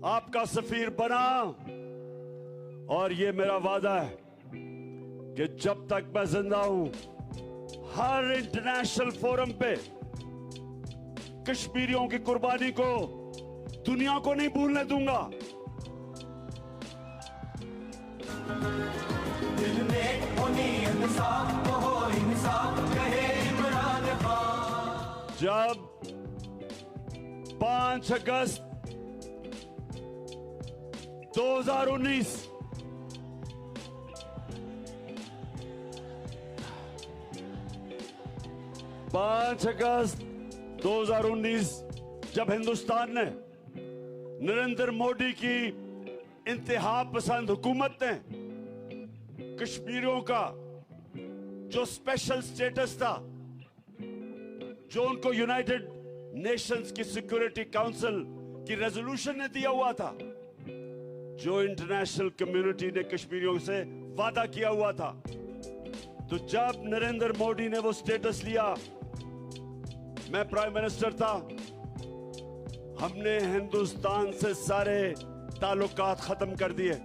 आपका सफीर बना, और ये मेरा वादा है कि जब तक मैं जिंदा हूं हर इंटरनेशनल फोरम पे कश्मीरियों की कुर्बानी को दुनिया को नहीं भूलने दूंगा। दिल में जब 5 अगस्त 2019 5 अगस्त 2019 जब हिंदुस्तान ने नरेंद्र मोदी की इंतहा पसंद हुकूमत ने कश्मीरियों का जो स्पेशल स्टेटस था, जो उनको यूनाइटेड नेशंस की सिक्योरिटी काउंसिल की रेजोल्यूशन ने दिया हुआ था, जो इंटरनेशनल कम्युनिटी ने कश्मीरियों से वादा किया हुआ था, तो जब नरेंद्र मोदी ने वो स्टेटस लिया, मैं प्राइम मिनिस्टर था, हमने हिंदुस्तान से सारे ताल्लुकात खत्म कर दिए।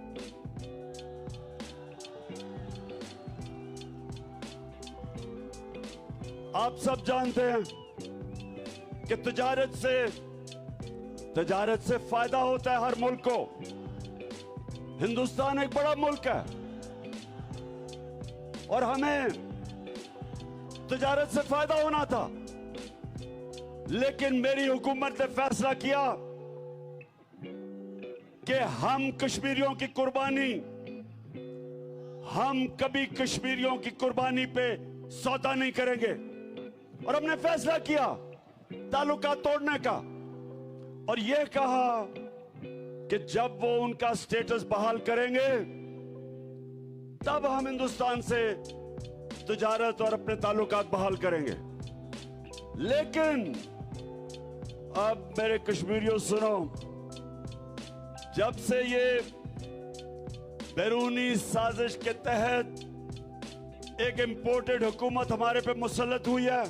आप सब जानते हैं कि तजारत से फायदा होता है हर मुल्क को। हिंदुस्तान एक बड़ा मुल्क है और हमें तजारत से फायदा होना था, लेकिन मेरी हुकूमत ने फैसला किया कि हम कश्मीरियों की कुर्बानी, हम कभी कश्मीरियों की कुर्बानी पे सौदा नहीं करेंगे। और हमने फैसला किया ताल्लुकात तोड़ने का और यह कहा कि जब वो उनका स्टेटस बहाल करेंगे तब हम हिंदुस्तान से तिजारत और अपने ताल्लुकात बहाल करेंगे। लेकिन अब मेरे कश्मीरियों सुनो, जब से ये बैरूनी साजिश के तहत एक इंपोर्टेड हुकूमत हमारे पे मुसल्लत हुई है,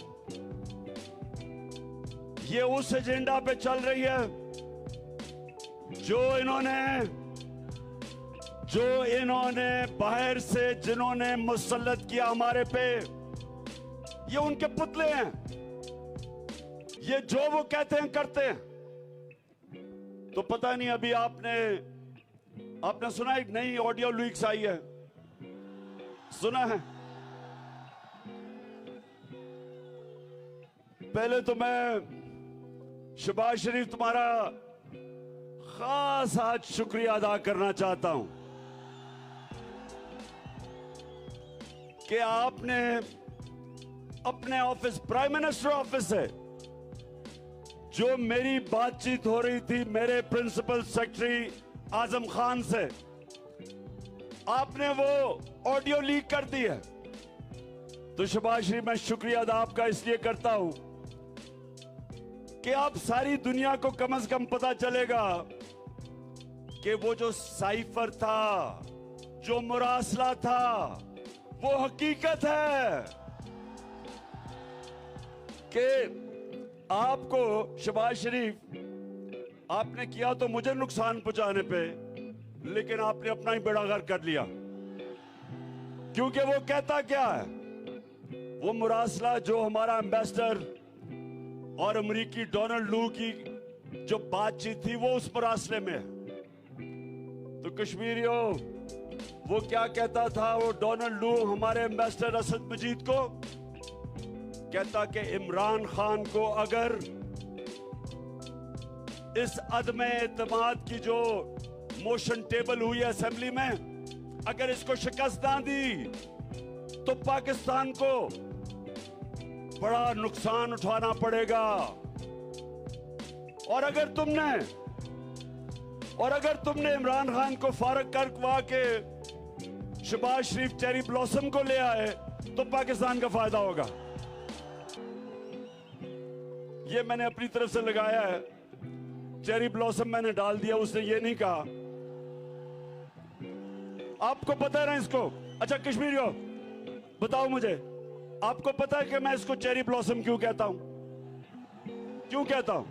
ये उस एजेंडा पे चल रही है जो इन्होंने बाहर से जिन्होंने मुसल्लत किया हमारे पे, ये उनके पुतले हैं, ये जो वो कहते हैं करते हैं। तो पता नहीं, अभी आपने सुना एक नई ऑडियो लीक्स आई है, सुना है? पहले तो मैं शहबाज शरीफ तुम्हारा खास आज शुक्रिया अदा करना चाहता हूं कि आपने अपने ऑफिस, प्राइम मिनिस्टर ऑफिस से जो मेरी बातचीत हो रही थी मेरे प्रिंसिपल सेक्रेटरी आजम खान से, आपने वो ऑडियो लीक कर दी है। तो शहबाज शरीफ, मैं शुक्रिया अदा आपका इसलिए करता हूं कि आप सारी दुनिया को कम से कम पता चलेगा कि वो जो साइफर था, जो मुरासला था, वो हकीकत है कि आपको शहबाज शरीफ आपने किया तो मुझे नुकसान पहुंचाने पे, लेकिन आपने अपना ही बेड़ा गर्क कर लिया। क्योंकि वो कहता क्या है, वो मुरासला जो हमारा एम्बेसडर और अमेरिकी डोनाल्ड लू की जो बातचीत थी वो उस मुरासले में है। तो कश्मीरियों, वो क्या कहता था, वो डोनाल्ड लू हमारे एम्बेसडर असद मजीद को कहता कि इमरान खान को अगर इस अदमे एतमाद की जो मोशन टेबल हुई है असेंबली में, अगर इसको शिकस्त ना दी तो पाकिस्तान को बड़ा नुकसान उठाना पड़ेगा। और अगर तुमने इमरान खान को फारग करवा के शहबाज शरीफ चेरी ब्लॉसम को ले आए तो पाकिस्तान का फायदा होगा। ये मैंने अपनी तरफ से लगाया है, चेरी ब्लॉसम मैंने डाल दिया, उसने ये नहीं कहा। आपको पता है ना इसको? अच्छा कश्मीरियों, बताओ मुझे, आपको पता है कि मैं इसको चेरी ब्लॉसम क्यों कहता हूं? क्यों कहता हूं?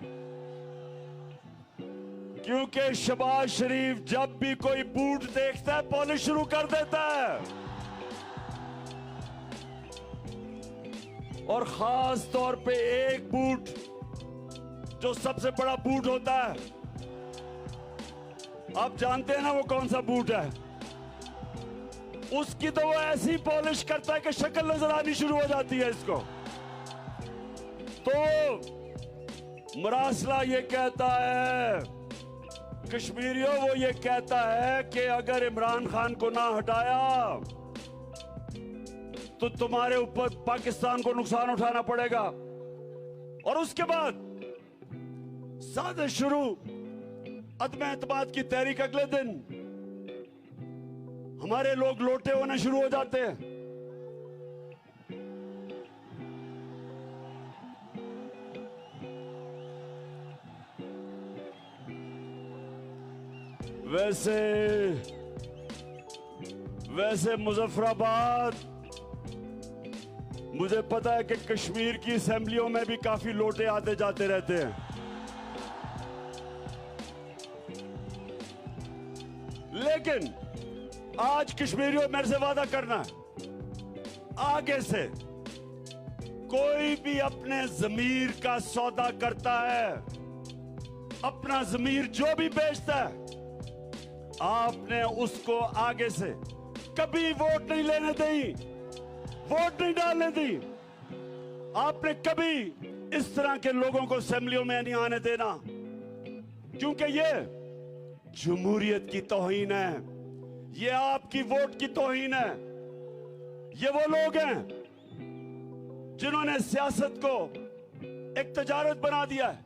क्योंकि शहबाज शरीफ जब भी कोई बूट देखता है पॉलिश शुरू कर देता है, और खास तौर पे एक बूट जो सबसे बड़ा बूट होता है, आप जानते हैं ना वो कौन सा बूट है? उसकी तो वो ऐसी पॉलिश करता है कि शक्ल नजर आनी शुरू हो जाती है इसको। तो मरासला ये कहता है, कश्मीरियों वो ये कहता है कि अगर इमरान खान को ना हटाया तो तुम्हारे ऊपर पाकिस्तान को नुकसान उठाना पड़ेगा। और उसके बाद साजिश शुरू, अदम एतमाद की तहरीक। अगले दिन हमारे लोग लोटे होने शुरू हो जाते हैं। वैसे मुजफ्फराबाद, मुझे पता है कि कश्मीर की असेंबलियों में भी काफी लोटे आते जाते रहते हैं, लेकिन आज कश्मीरियों मेरे से वादा करना है, आगे से कोई भी अपने जमीर का सौदा करता है, अपना जमीर जो भी बेचता है, आपने उसको आगे से कभी वोट नहीं लेने दी, वोट नहीं डालने दी। आपने कभी इस तरह के लोगों को असेंबलियों में नहीं आने देना, क्योंकि ये जमहूरियत की तौहीन है, ये आपकी वोट की तौहीन है। ये वो लोग हैं जिन्होंने सियासत को एक तजारत बना दिया है।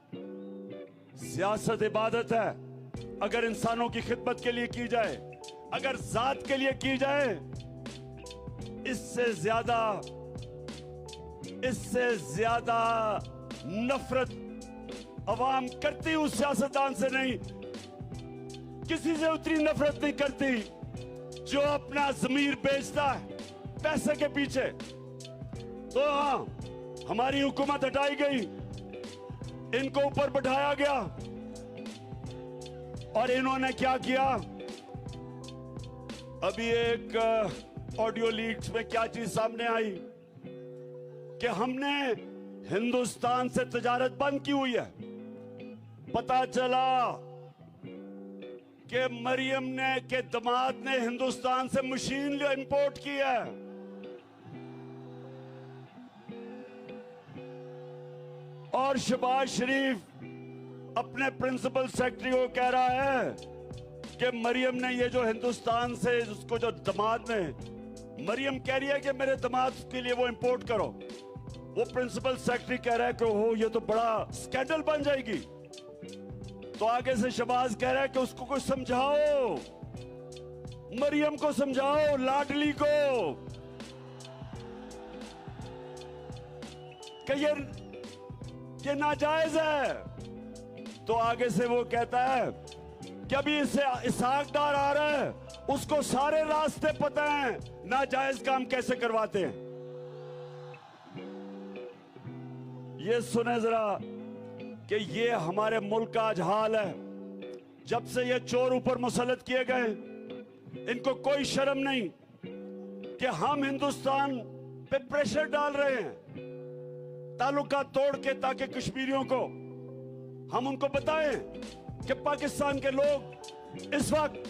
सियासत इबादत है, अगर इंसानों की खिदमत के लिए की जाए, अगर जात के लिए की जाए, इससे ज्यादा नफरत अवाम करती उस सियासतदान से नहीं, किसी से उतनी नफरत नहीं करती जो अपना जमीर बेचता है पैसे के पीछे। तो हाँ, हमारी हुकूमत हटाई गई, इनको ऊपर बैठाया गया, और इन्होंने क्या किया? अभी एक ऑडियो लीक्स में क्या चीज सामने आई कि हमने हिंदुस्तान से तजारत बंद की हुई है। पता चला कि मरियम के दामाद ने हिंदुस्तान से मशीन इंपोर्ट की है। और शहबाज शरीफ अपने प्रिंसिपल सेक्रेटरी को कह रहा है कि मरियम ने ये जो हिंदुस्तान से उसको जो दामाद ने, मरियम कह रही है कि मेरे दामाद के लिए वो इंपोर्ट करो। वो प्रिंसिपल सेक्रेटरी कह रहा है कि हो ये तो बड़ा स्कैंडल बन जाएगी। तो आगे से शहबाज कह रहा है कि उसको कुछ समझाओ, मरियम को समझाओ, लाडली को, कि ये नाजायज है। तो आगे से वो कहता है कि अभी इससे इसहाक डार आ रहा है, उसको सारे रास्ते पता हैं नाजायज काम कैसे करवाते हैं। ये सुने जरा कि ये हमारे मुल्क का आज हाल है। जब से ये चोर ऊपर मुसल्लत किए गए, इनको कोई शर्म नहीं कि हम हिंदुस्तान पे प्रेशर डाल रहे हैं ताल्लुका तोड़ के, ताकि कश्मीरियों को हम उनको बताएं कि पाकिस्तान के लोग इस वक्त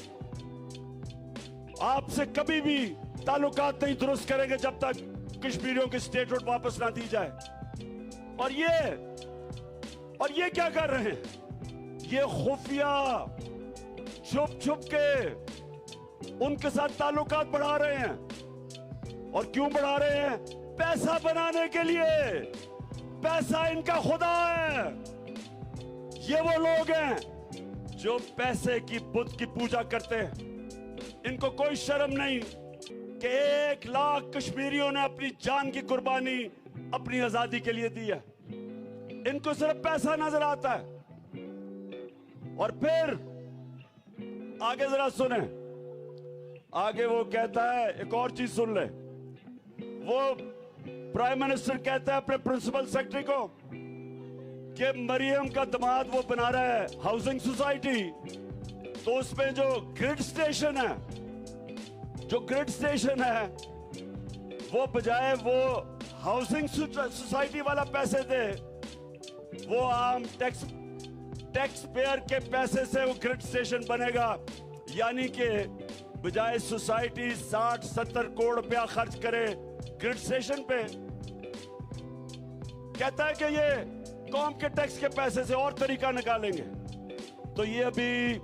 आपसे कभी भी ताल्लुकात नहीं दुरुस्त करेंगे जब तक कश्मीरियों की स्टेटहुड वापस ना दी जाए। और ये क्या कर रहे हैं? ये खुफिया छुप छुप के उनके साथ ताल्लुकात बढ़ा रहे हैं। और क्यों बढ़ा रहे हैं? पैसा बनाने के लिए। पैसा इनका खुदा है। ये वो लोग हैं जो पैसे की बुत की पूजा करते हैं। इनको कोई शर्म नहीं कि 1 लाख कश्मीरियों ने अपनी जान की कुर्बानी अपनी आजादी के लिए दी है। इनको सिर्फ पैसा नजर आता है। और फिर आगे जरा सुने, आगे वो कहता है, एक और चीज सुन ले। वो प्राइम मिनिस्टर कहता है अपने प्रिंसिपल सेक्रेटरी को कि मरियम का दामाद वो बना रहा है हाउसिंग सोसाइटी, तो उसमें जो ग्रिड स्टेशन है वो बजाय वो हाउसिंग सोसाइटी वाला पैसे दे, वो आम टैक्स पेयर के पैसे से वो ग्रिड स्टेशन बनेगा। यानी कि बजाय सोसाइटी 60-70 करोड़ रुपया खर्च करे ग्रिड स्टेशन पे, कहता है कि ये कौम के टैक्स के पैसे से और तरीका निकालेंगे। तो ये अभी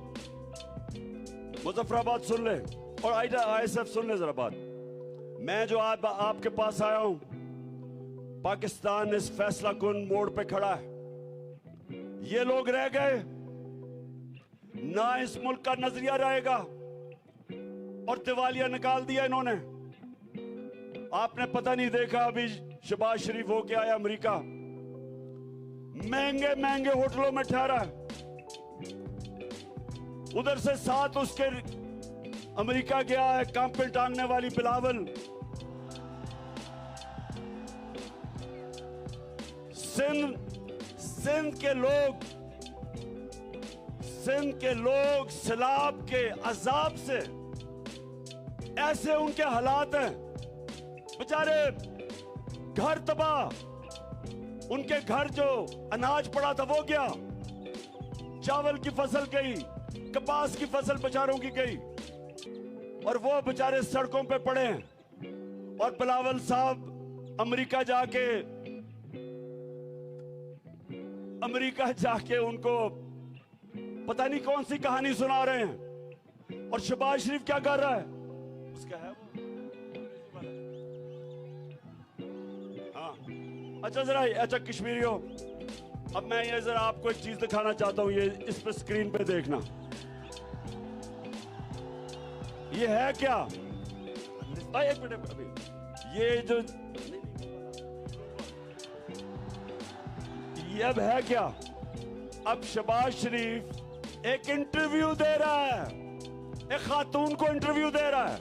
मुजफ्फराबाद सुन ले और ISF सुन ले जरा बात। मैं जो आज आपके पास आया हूं, पाकिस्तान इस फैसला कुन मोड़ पे खड़ा है। ये लोग रह गए ना, इस मुल्क का नजरिया रहेगा और दिवालिया निकाल दिया इन्होंने। आपने पता नहीं देखा, अभी शहबाज शरीफ होके आया अमेरिका, महंगे महंगे होटलों में ठहरा है। उधर से साथ उसके अमेरिका गया है कांपे टांगने वाली बिलावल। सिंध के लोग सैलाब के अजाब से ऐसे उनके हालात हैं, बेचारे घर तबाह, उनके घर जो अनाज पड़ा था वो गया, चावल की फसल गई, कपास की फसल बेचारों की गई, और वो बेचारे सड़कों पे पड़े हैं। और बिलावल साहब अमेरिका जाके उनको पता नहीं कौन सी कहानी सुना रहे हैं। और शहबाज शरीफ क्या कर रहा है, उसका है वो, हाँ अच्छा जरा, अच्छा कश्मीरियों, अब मैं ये जरा आपको एक चीज दिखाना चाहता हूं, ये इस पे स्क्रीन पे देखना। ये है क्या, एक मिनट अभी, ये जो ये अब है क्या, अब शहबाज शरीफ एक इंटरव्यू दे रहा है, एक खातून को इंटरव्यू दे रहा है,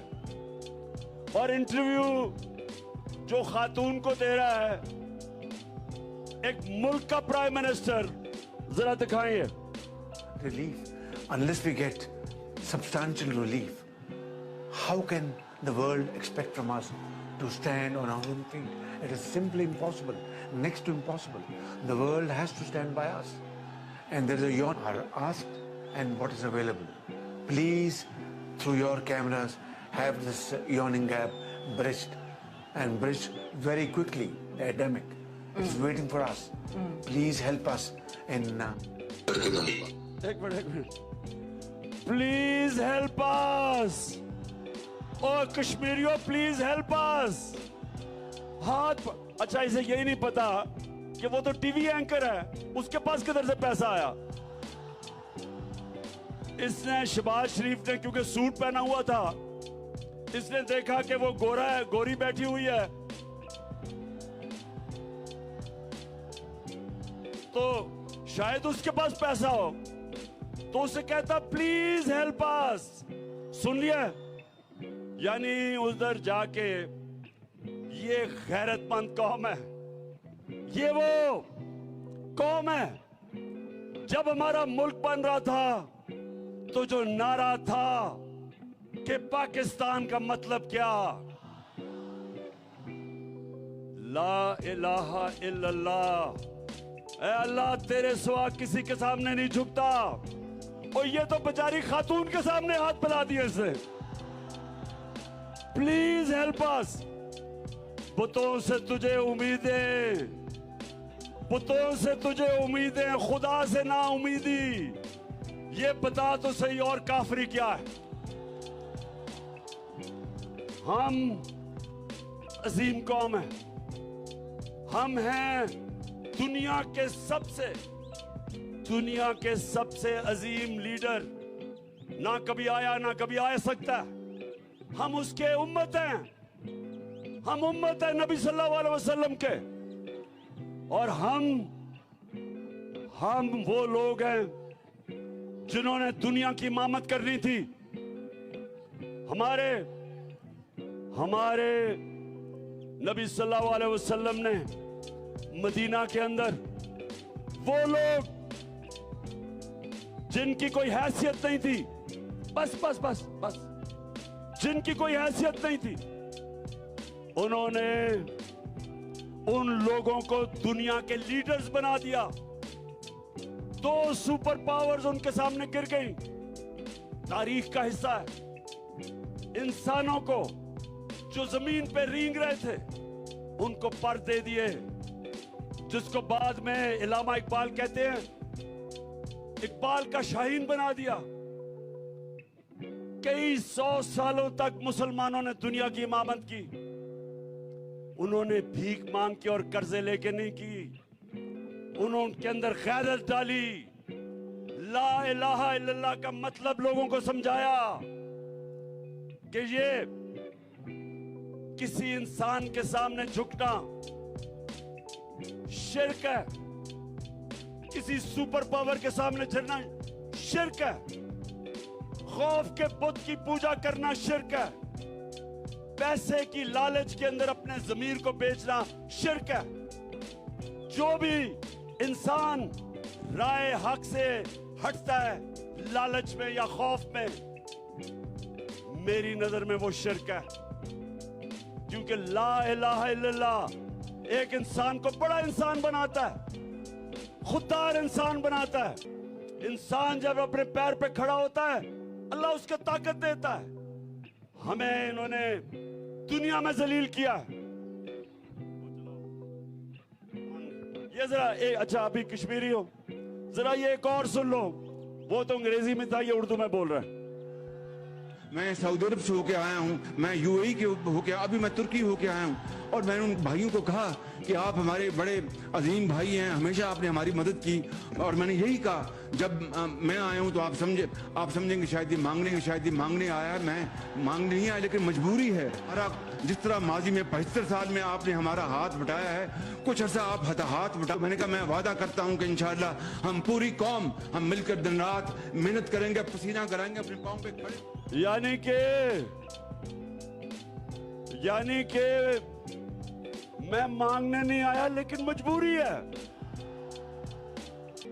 और इंटरव्यू जो खातून को दे रहा है एक मुल्क का प्राइम मिनिस्टर, जरा दिखाएंगे। Relief, unless we get substantial relief, how can the world expect from us to stand on our own feet? It is simply impossible, next to impossible. The world has to stand by us. And there is a yawn are asked and what is available. Please, through your cameras, have this yawning gap bridged, and bridged very quickly. The epidemic is waiting for us. Please help us in... एक minute, please help us, और कश्मीरियों please help us. हाथ, अच्छा इसे यही नहीं पता कि वो तो टीवी एंकर है, उसके पास किधर से पैसा आया। इसने शहबाज शरीफ ने क्योंकि सूट पहना हुआ था, इसने देखा कि वो गोरा है, गोरी बैठी हुई है, तो शायद उसके पास पैसा हो, तो उसे कहता प्लीज हेल्प अस। सुन लिया, यानी उधर जाके ये गैरतमंद कौम है, ये वो कौम है। जब हमारा मुल्क बन रहा था तो जो नारा था कि पाकिस्तान का मतलब क्या, ला इलाहा इल्लल्लाह, ऐ अल्लाह तेरे सिवा किसी के सामने नहीं झुकता, और ये तो बेचारी खातून के सामने हाथ फैला दिए इसने। Please help us. बुतों से तुझे उम्मीदें, बुतों से तुझे उम्मीदें, खुदा से ना उम्मीदी। ये बता तो सही और काफरी क्या है। हम अजीम कौम है, हम हैं दुनिया के सबसे अजीम लीडर, ना कभी आया ना कभी आ सकता। हम उसके उम्मत हैं, हम उम्मत है नबी सल्लल्लाहु अलैहि वसल्लम के, और हम वो लोग हैं जिन्होंने दुनिया की इमामत करनी थी। हमारे नबी सल्लल्लाहु अलैहि वसल्लम ने मदीना के अंदर वो लोग जिनकी कोई हैसियत नहीं थी, बस जिनकी कोई हैसियत नहीं थी, उन्होंने उन लोगों को दुनिया के लीडर्स बना दिया। 2 सुपर पावर्स उनके सामने गिर गई, तारीख का हिस्सा है। इंसानों को जो जमीन पे रेंग रहे थे उनको पर दे दिए, जिसको बाद में इलामा इकबाल कहते हैं, इकबाल का शाहीन बना दिया। कई 100 सालों तक मुसलमानों ने दुनिया की इमामत की। उन्होंने भीख मांग के और कर्जे लेके नहीं की, उन्होंने उनके अंदर गैरत डाली, ला इलाहा इल्लल्लाह का मतलब लोगों को समझाया कि ये किसी इंसान के सामने झुकना शिर्क है, किसी सुपर पावर के सामने झुकना शिर्क है, खौफ के बुत की पूजा करना शिर्क है, पैसे की लालच के अंदर अपने ज़मीर को बेचना शिर्क है। जो भी इंसान राय हक से हटता है लालच में या खौफ में, मेरी नजर में वो शिर्क है। क्योंकि ला इलाहा इल्लल्लाह एक इंसान को बड़ा इंसान बनाता है, खुददार इंसान बनाता है। इंसान जब अपने पैर पे खड़ा होता है अल्लाह उसको ताकत देता है। हमें इन्होंने दुनिया में जलील किया है। ये जरा अच्छा अभी कश्मीरी हो, जरा ये एक और सुन लो। वो तो अंग्रेजी में था, ये उर्दू में बोल रहा है। मैं सऊदी अरब से होके आया हूँ, मैं यूएई के होके, अभी मैं तुर्की होके आया हूँ, और मैंने उन भाइयों को कहा कि आप हमारे बड़े अजीम भाई हैं, हमेशा आपने हमारी मदद की। और मैंने यही कहा जब मैं आया हूँ तो आप समझेंगे शायद ये मांगने आया, मैं मांगने नहीं आया, लेकिन मजबूरी है। जिस तरह माजी में 75 साल में आपने हमारा हाथ बटाया है, कुछ अर्सा आप हाथ बटा। मैंने कहा मैं वादा करता हूँ कि इंशाअल्लाह हम पूरी कौम हम मिलकर दिन रात मेहनत करेंगे, पसीना कराएंगे, अपनी कौम पे खड़े। यानी के मैं मांगने नहीं आया, लेकिन मजबूरी है।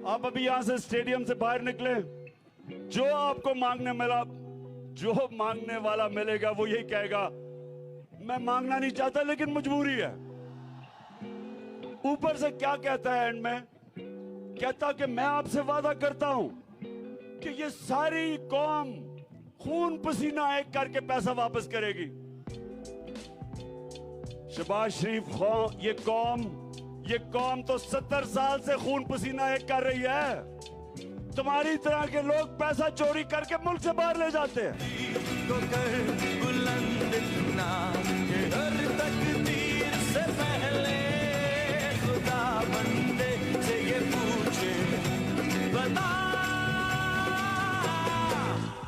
आप अभी यहां से स्टेडियम से बाहर निकले, जो आपको मांगने मिला, जो मांगने वाला मिलेगा वो यही कहेगा मैं मांगना नहीं चाहता लेकिन मजबूरी है। ऊपर से क्या कहता है एंड में? कहता कि मैं आपसे वादा करता हूं कि ये सारी कौम खून पसीना एक करके पैसा वापस करेगी। शहबाज शरीफ खान, ये कौम तो 70 साल से खून पसीना एक कर रही है। तुम्हारी तरह के लोग पैसा चोरी करके मुल्क से बाहर ले जाते हैं। तकदीर से पहले खुदा बंदे से ये पूछे, बता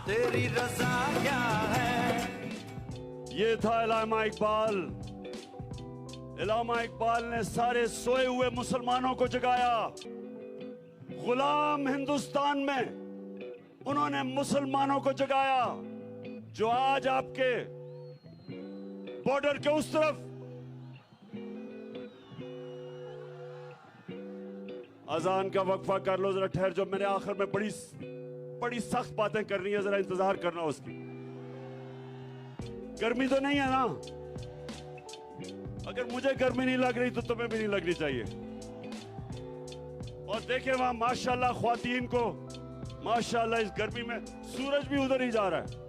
तेरी रज़ा क्या है। ये था इलामा इकबाल। इलामा इकबाल ने सारे सोए हुए मुसलमानों को जगाया। गुलाम हिंदुस्तान में उन्होंने मुसलमानों को जगाया, जो आज आपके बॉर्डर के उस तरफ अजान का वक्फा कर लो। जरा ठहर जाओ, मैंने आखिर में बड़ी सख्त बातें करनी है, जरा इंतजार करना उसकी। गर्मी तो नहीं है ना? अगर मुझे गर्मी नहीं लग रही तो तुम्हें भी नहीं लगनी चाहिए। और देखिए वहां माशाल्लाह ख्वातीन को, माशाल्लाह इस गर्मी में सूरज भी उधर ही जा रहा है।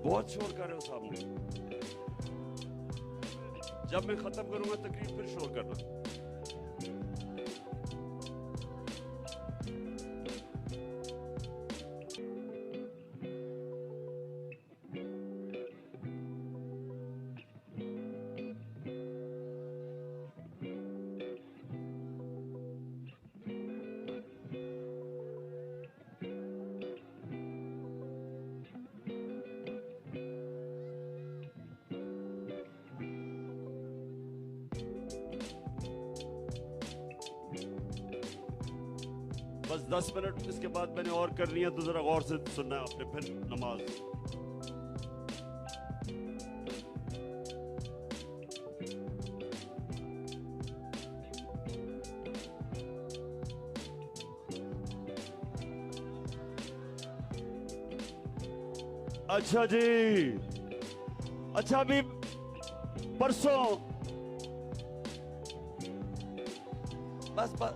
बहुत शोर कर रहे हो सामने। जब मैं खत्म करूंगा तकरीर फिर शोर करना। बस 10 मिनट इसके बाद मैंने और करनी है, तो जरा गौर से सुनना है आपने, फिर नमाज। अच्छा जी, अच्छा अभी परसों बस बस।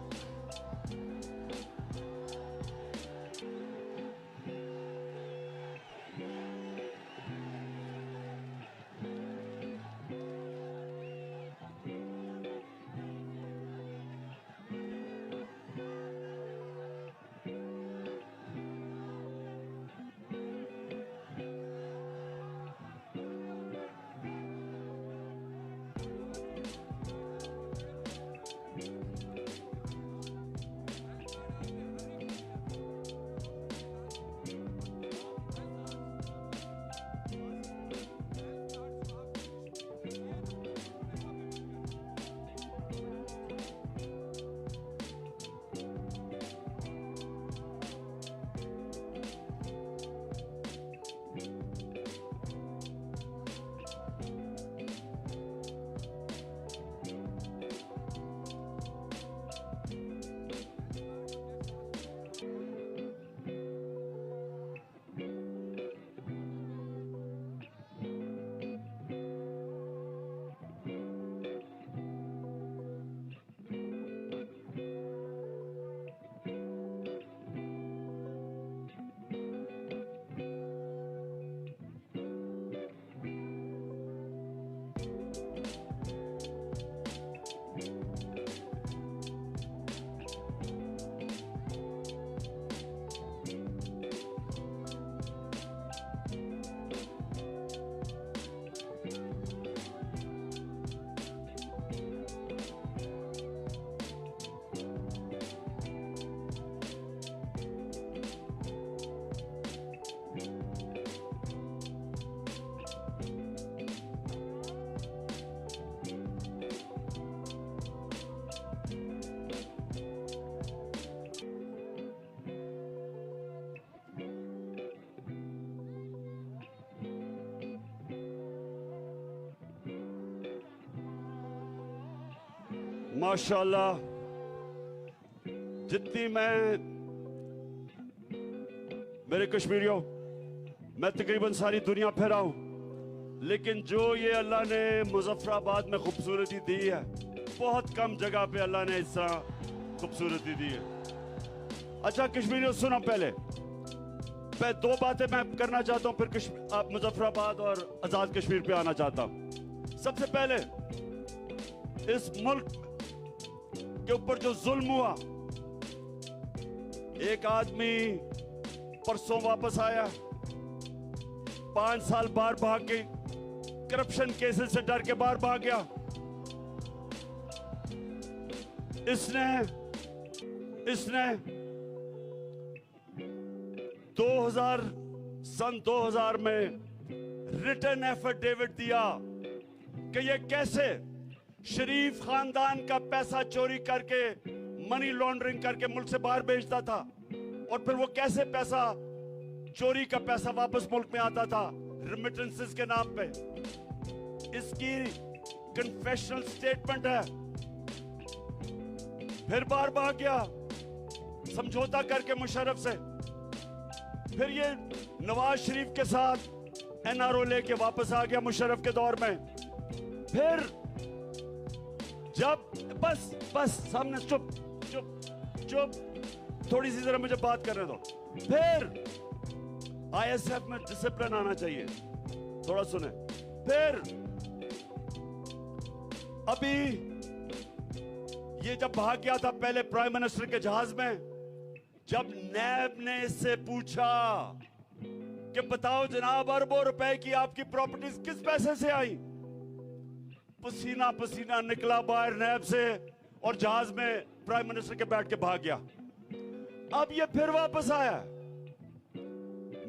माशाल्लाह, जितनी मेरे कश्मीरियों, मैं तकरीबन सारी दुनिया फिरा हूं, लेकिन जो ये अल्लाह ने मुजफ्फराबाद में खूबसूरती दी है, बहुत कम जगह पे अल्लाह ने इस तरह खूबसूरती दी है। अच्छा कश्मीरियों सुनो, पहले दो बातें मैं करना चाहता हूं, फिर आप मुजफ्फराबाद और आजाद कश्मीर पे आना चाहता हूं। सबसे पहले इस मुल्क के ऊपर जो जुल्म हुआ, एक आदमी परसों वापस आया, 5 साल बाहर भाग गई, करप्शन केसेस से डर के बाहर भाग गया। इसने 2000 में रिटर्न एफिडेविट दिया कि ये कैसे शरीफ खानदान का पैसा चोरी करके, मनी लॉन्ड्रिंग करके मुल्क से बाहर भेजता था, और फिर वो कैसे पैसा, चोरी का पैसा वापस मुल्क में आता था रेमिटेंसेस के नाम पे। इसकी कन्फेशनल स्टेटमेंट है। फिर बाहर भाग गया समझौता करके मुशर्रफ से, फिर ये नवाज शरीफ के साथ एनआरओ लेके वापस आ गया मुशर्रफ के दौर में। फिर जब बस सामने चुप, थोड़ी सी जरा मुझे बात करने दो। फिर आईएसएफ में डिसिप्लिन आना चाहिए, थोड़ा सुने। फिर अभी ये जब भाग गया था पहले प्राइम मिनिस्टर के जहाज में, जब नैब ने इससे पूछा कि बताओ जनाब, अरबों रुपए की आपकी प्रॉपर्टीज किस पैसे से आई, पसीना पसीना निकला बाहर नैब से, और जहाज में प्राइम मिनिस्टर के बैठ के भाग गया। अब ये फिर वापस आया।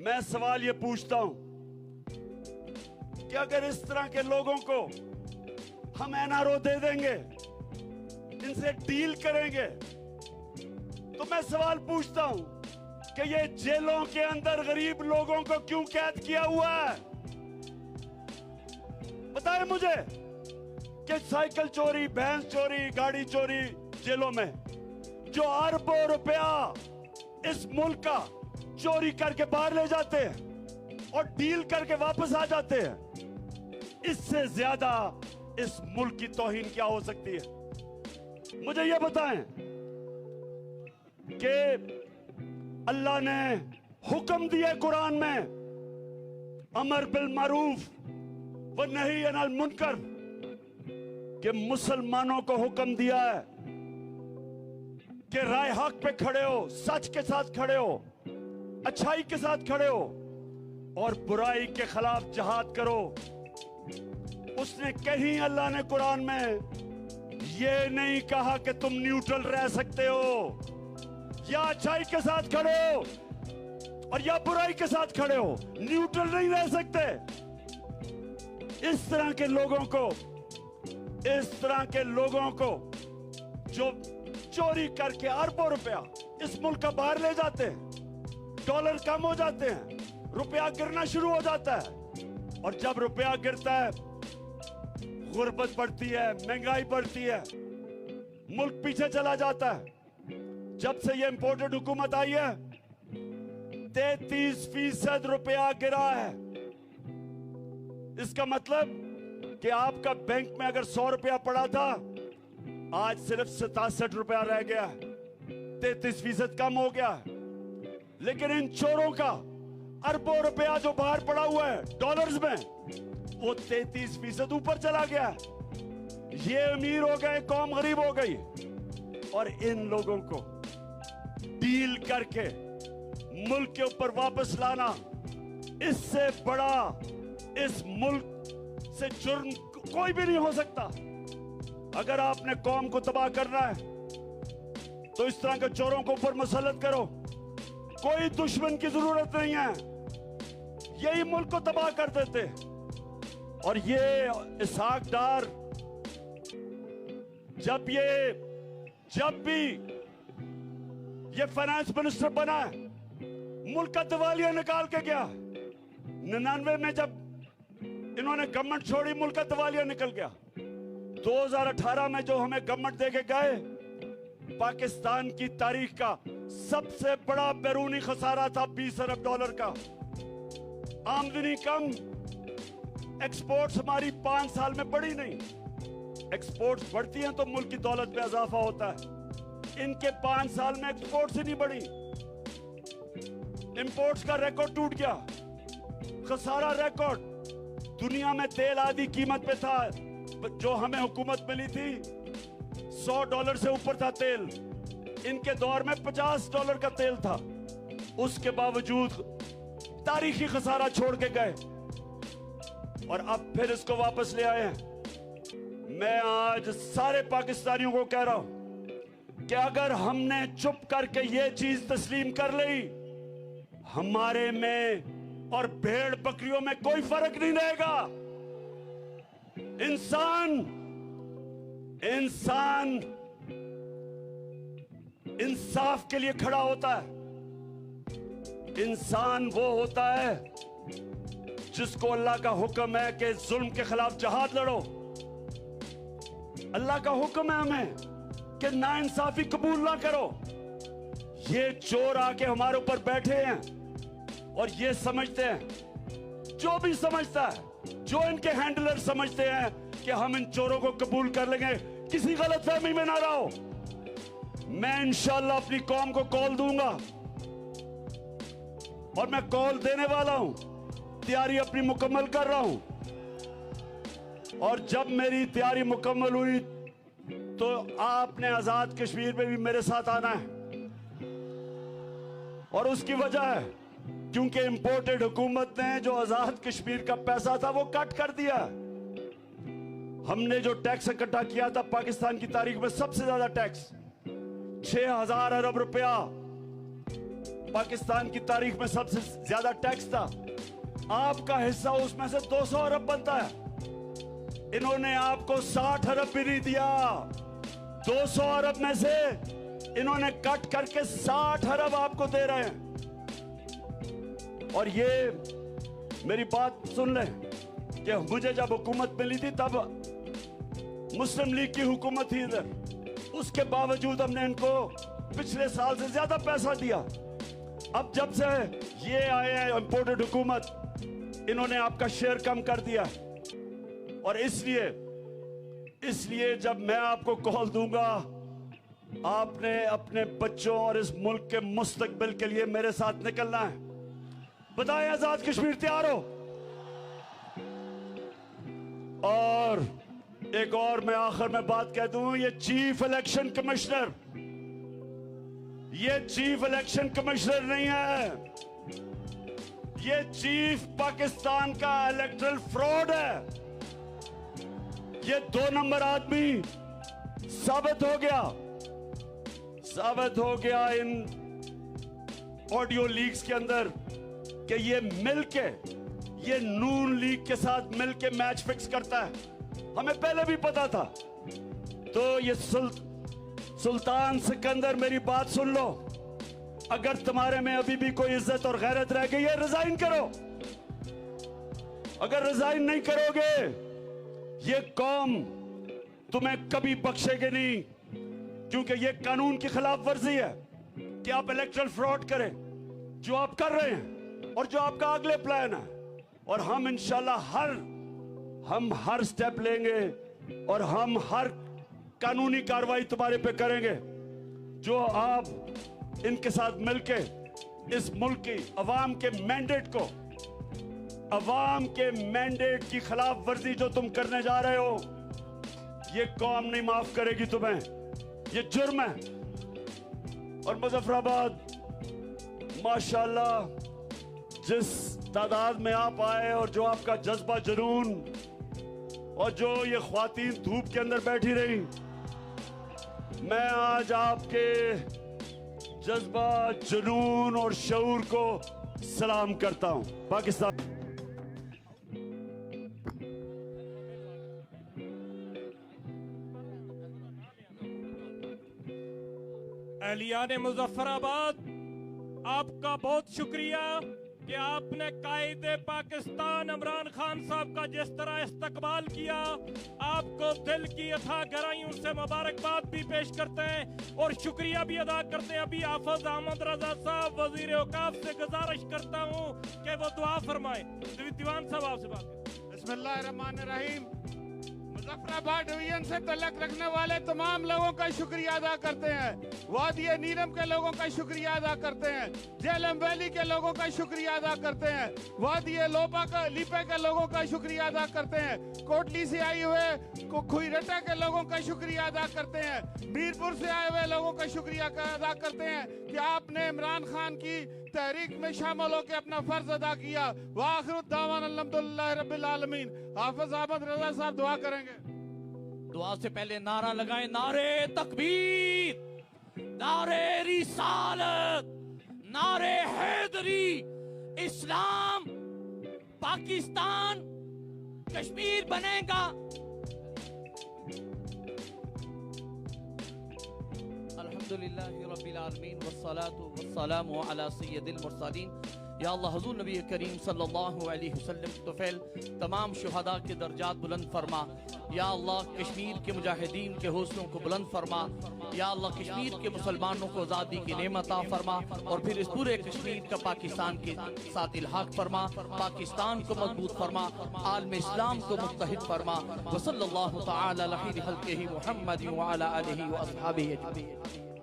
मैं सवाल ये पूछता हूं कि अगर इस तरह के लोगों को हम एनआरओ दे देंगे, इनसे डील करेंगे, तो मैं सवाल पूछता हूं कि ये जेलों के अंदर गरीब लोगों को क्यों कैद किया हुआ है? बताएं मुझे कि साइकिल चोरी, भैंस चोरी, गाड़ी चोरी जेलों में, जो अरबों रुपया इस मुल्क का चोरी करके बाहर ले जाते हैं और डील करके वापस आ जाते हैं, इससे ज्यादा इस मुल्क की तौहीन क्या हो सकती है? मुझे ये बताएं कि अल्लाह ने हुक्म दिया कुरान में अमर बिल मारूफ व नही अनिल मुनकर कि मुसलमानों को हुक्म दिया है कि राय हक पे खड़े हो, सच के साथ खड़े हो, अच्छाई के साथ खड़े हो और बुराई के खिलाफ जिहाद करो। उसने कहीं अल्लाह ने कुरान में ये नहीं कहा कि तुम न्यूट्रल रह सकते हो, या अच्छाई के साथ खड़े हो और या बुराई के साथ खड़े हो, न्यूट्रल नहीं रह सकते। इस तरह के लोगों को जो चोरी करके अरबों रुपया इस मुल्क का बाहर ले जाते हैं, डॉलर कम हो जाते हैं, रुपया गिरना शुरू हो जाता है और जब रुपया गिरता है गुर्बत बढ़ती है, महंगाई बढ़ती है, मुल्क पीछे चला जाता है। जब से ये इंपोर्टेड हुकूमत आई है 33% रुपया गिरा है। इसका मतलब कि आपका बैंक में अगर 100 रुपया पड़ा था आज सिर्फ 67 रुपया रह गया है, 33% कम हो गया है। लेकिन इन चोरों का अरबों रुपया जो बाहर पड़ा हुआ है डॉलर्स में, वो 33% ऊपर चला गया है। ये अमीर हो गए, कौम गरीब हो गई। और इन लोगों को डील करके मुल्क के ऊपर वापस लाना, इससे बड़ा इस मुल्क से जुर्म कोई भी नहीं हो सकता। अगर आपने कौम को तबाह करना है तो इस तरह के चोरों को ऊपर मुसल्लत करो। कोई दुश्मन की जरूरत नहीं है, यही मुल्क को तबाह कर देते। और ये इसहाक डार जब भी ये फाइनेंस मिनिस्टर बना है, मुल्क का दिवालिया निकाल के गया। 99 में जब इन्होंने गवर्नमेंट छोड़ी, मुल्क का दिवालिया निकल गया। 2018 में जो हमें गवर्नमेंट देके गए, पाकिस्तान की तारीख का सबसे बड़ा बैरूनी खसारा था 20 अरब डॉलर का। आमदनी कम, एक्सपोर्ट्स हमारी 5 साल में बढ़ी नहीं। एक्सपोर्ट्स बढ़ती हैं तो मुल्क की दौलत में इजाफा होता है। इनके 5 साल में एक्सपोर्ट्स ही नहीं बढ़ी, इंपोर्ट्स का रिकॉर्ड टूट गया, खसारा रिकॉर्ड। दुनिया में तेल आधी कीमत पे था, जो हमें हुकूमत मिली थी $100 से ऊपर था तेल। इनके दौर में $50 का तेल था। उसके बावजूद तारीखी खसारा छोड़ के गए और अब फिर इसको वापस ले आए हैं। मैं आज सारे पाकिस्तानियों को कह रहा हूं कि अगर हमने चुप करके ये चीज तस्लीम कर ली, हमारे में और भेड़ बकरियों में कोई फर्क नहीं रहेगा। इंसान इंसाफ के लिए खड़ा होता है। इंसान वो होता है जिसको अल्लाह का हुक्म है कि जुल्म के खिलाफ जहाद लड़ो। अल्लाह का हुक्म है हमें कि नाइंसाफी कबूल ना करो। ये चोर आके हमारे ऊपर बैठे हैं और ये समझते हैं, जो भी समझता है, जो इनके हैंडलर समझते हैं कि हम इन चोरों को कबूल कर लेंगे, किसी गलतफहमी में ना रहो। मैं इंशाअल्लाह अपनी कौम को कॉल दूंगा और मैं कॉल देने वाला हूं, तैयारी अपनी मुकम्मल कर रहा हूं। और जब मेरी तैयारी मुकम्मल हुई तो आपने आजाद कश्मीर में भी मेरे साथ आना है। और उसकी वजह है क्योंकि इंपोर्टेड हुकूमत ने जो आजाद कश्मीर का पैसा था वो कट कर दिया। हमने जो टैक्स इकट्ठा किया था पाकिस्तान की तारीख में सबसे ज्यादा टैक्स, 6000 अरब रुपया पाकिस्तान की तारीख में सबसे ज्यादा टैक्स था। आपका हिस्सा उसमें से 200 अरब बनता है। इन्होंने आपको 60 अरब भी नहीं दिया। 200 अरब में से इन्होंने कट करके 60 अरब आपको दे रहे हैं। और ये मेरी बात सुन लें कि मुझे जब हुकूमत मिली थी तब मुस्लिम लीग की हुकूमत थी इधर, उसके बावजूद हमने इनको पिछले साल से ज्यादा पैसा दिया। अब जब से ये आए हैं इंपोर्टेड हुकूमत, इन्होंने आपका शेयर कम कर दिया। और इसलिए जब मैं आपको कॉल दूंगा आपने अपने बच्चों और इस मुल्क के मुस्तकबिल के लिए मेरे साथ निकलना है। बताएं आजाद कश्मीर तैयार हो? और एक और मैं आखिर में बात कह दूं, ये चीफ इलेक्शन कमिश्नर, ये चीफ इलेक्शन कमिश्नर नहीं है, ये चीफ पाकिस्तान का इलेक्टरल फ्रॉड है। ये 2 नंबर आदमी साबित हो गया इन ऑडियो लीक्स के अंदर कि ये मिलके, ये नून लीग के साथ मिलके मैच फिक्स करता है। हमें पहले भी पता था। तो ये सुल्तान सिकंदर, मेरी बात सुन लो, अगर तुम्हारे में अभी भी कोई इज्जत और गैरत रह गई है, रिजाइन करो। अगर रिजाइन नहीं करोगे, ये कौम तुम्हें कभी बख्शेगी नहीं, क्योंकि ये कानून की खिलाफ वर्जी है कि आप इलेक्टरल फ्रॉड करें, जो आप कर रहे हैं और जो आपका अगले प्लान है। और हम इंशाल्लाह हम हर स्टेप लेंगे और हम हर कानूनी कार्रवाई तुम्हारे पे करेंगे, जो आप इनके साथ मिलके इस मुल्क की अवाम के मैंडेट को, अवाम के मैंडेट की खिलाफ वर्जी जो तुम करने जा रहे हो, ये कौम नहीं माफ करेगी तुम्हें। ये जुर्म है। और मुजफ्फराबाद माशाल्लाह जिस तादाद में आप आए और जो आपका जज्बा जुनून और जो ये ख्वातीन धूप के अंदर बैठी रही, मैं आज आपके जज्बा जुनून और शऊर को सलाम करता हूं। पाकिस्तान अहलियान मुजफ्फराबाद, आपका बहुत शुक्रिया कि आपने कायदे पाकिस्तान इमरान खान साहब का जिस तरह इस्तकबाल किया। आपको दिल की अथाह गहराइयों से मुबारकबाद भी पेश करते हैं और शुक्रिया भी अदा करते हैं। अभी हाफिज अहमद रजा साहब वजीर औकाफ से गुजारिश करता हूँ कि वो दुआ फरमाए। दीवान साहब आपसे बात करें। बिस्मिल्लाहिर्रहमानिर्रहीम। मुजफ्फराबाद डिवीजन से तल्लक रखने वाले तमाम लोगों का शुक्रिया अदा करते हैं। वादी नीलम के लोगों का शुक्रिया अदा करते हैं। जेलम वैली के लोगों का शुक्रिया अदा करते हैं। वादी लीपे के लोगों का शुक्रिया अदा करते हैं। कोटली से आए हुए खुईरटा के लोगों का शुक्रिया अदा करते हैं। मीरपुर से आए हुए लोगों का शुक्रिया अदा करते हैं कि आपने इमरान खान की तहरीक में शामिल होकर अपना फर्ज अदा किया। वाखिर दावाना अल्हम्दुलिल्लाह रब्बिल आलमीन। हाफिज अहमद रजा साहब दुआ करेंगे। दुआ से पहले नारा लगाएं, नारे तकबीर, नारे रिसालत, नारे हैदरी। इस्लाम पाकिस्तान कश्मीर बनेगा। अल्हम्दुलिल्लाहि रब्बिल आलमीन वस्सलातु वस्सलामु अला सय्यदिल मुरसलीन। या अल्लाह हुज़ूर नबी करीम सल्लल्लाहु अलैहि वसल्लम के तौफील तमाम शुहदा के दर्जात बुलंद फरमा। या अल्लाह कश्मीर के मुजाहिदीन के हौसलों को बुलंद फरमा। या अल्लाह कश्मीर के मुसलमानों को आज़ादी की नेमत अता फरमा और फिर इस पूरे कश्मीर का पाकिस्तान के साथ इल्हाक फरमा। पाकिस्तान को मजबूत फरमा, आलम इस्लाम को मुत्तहिद फरमा। व सल्लल्लाहु तआला अला खैरि खल्क़िही मुहम्मद व अला आलिहि व अस्हाबिही अजमईन।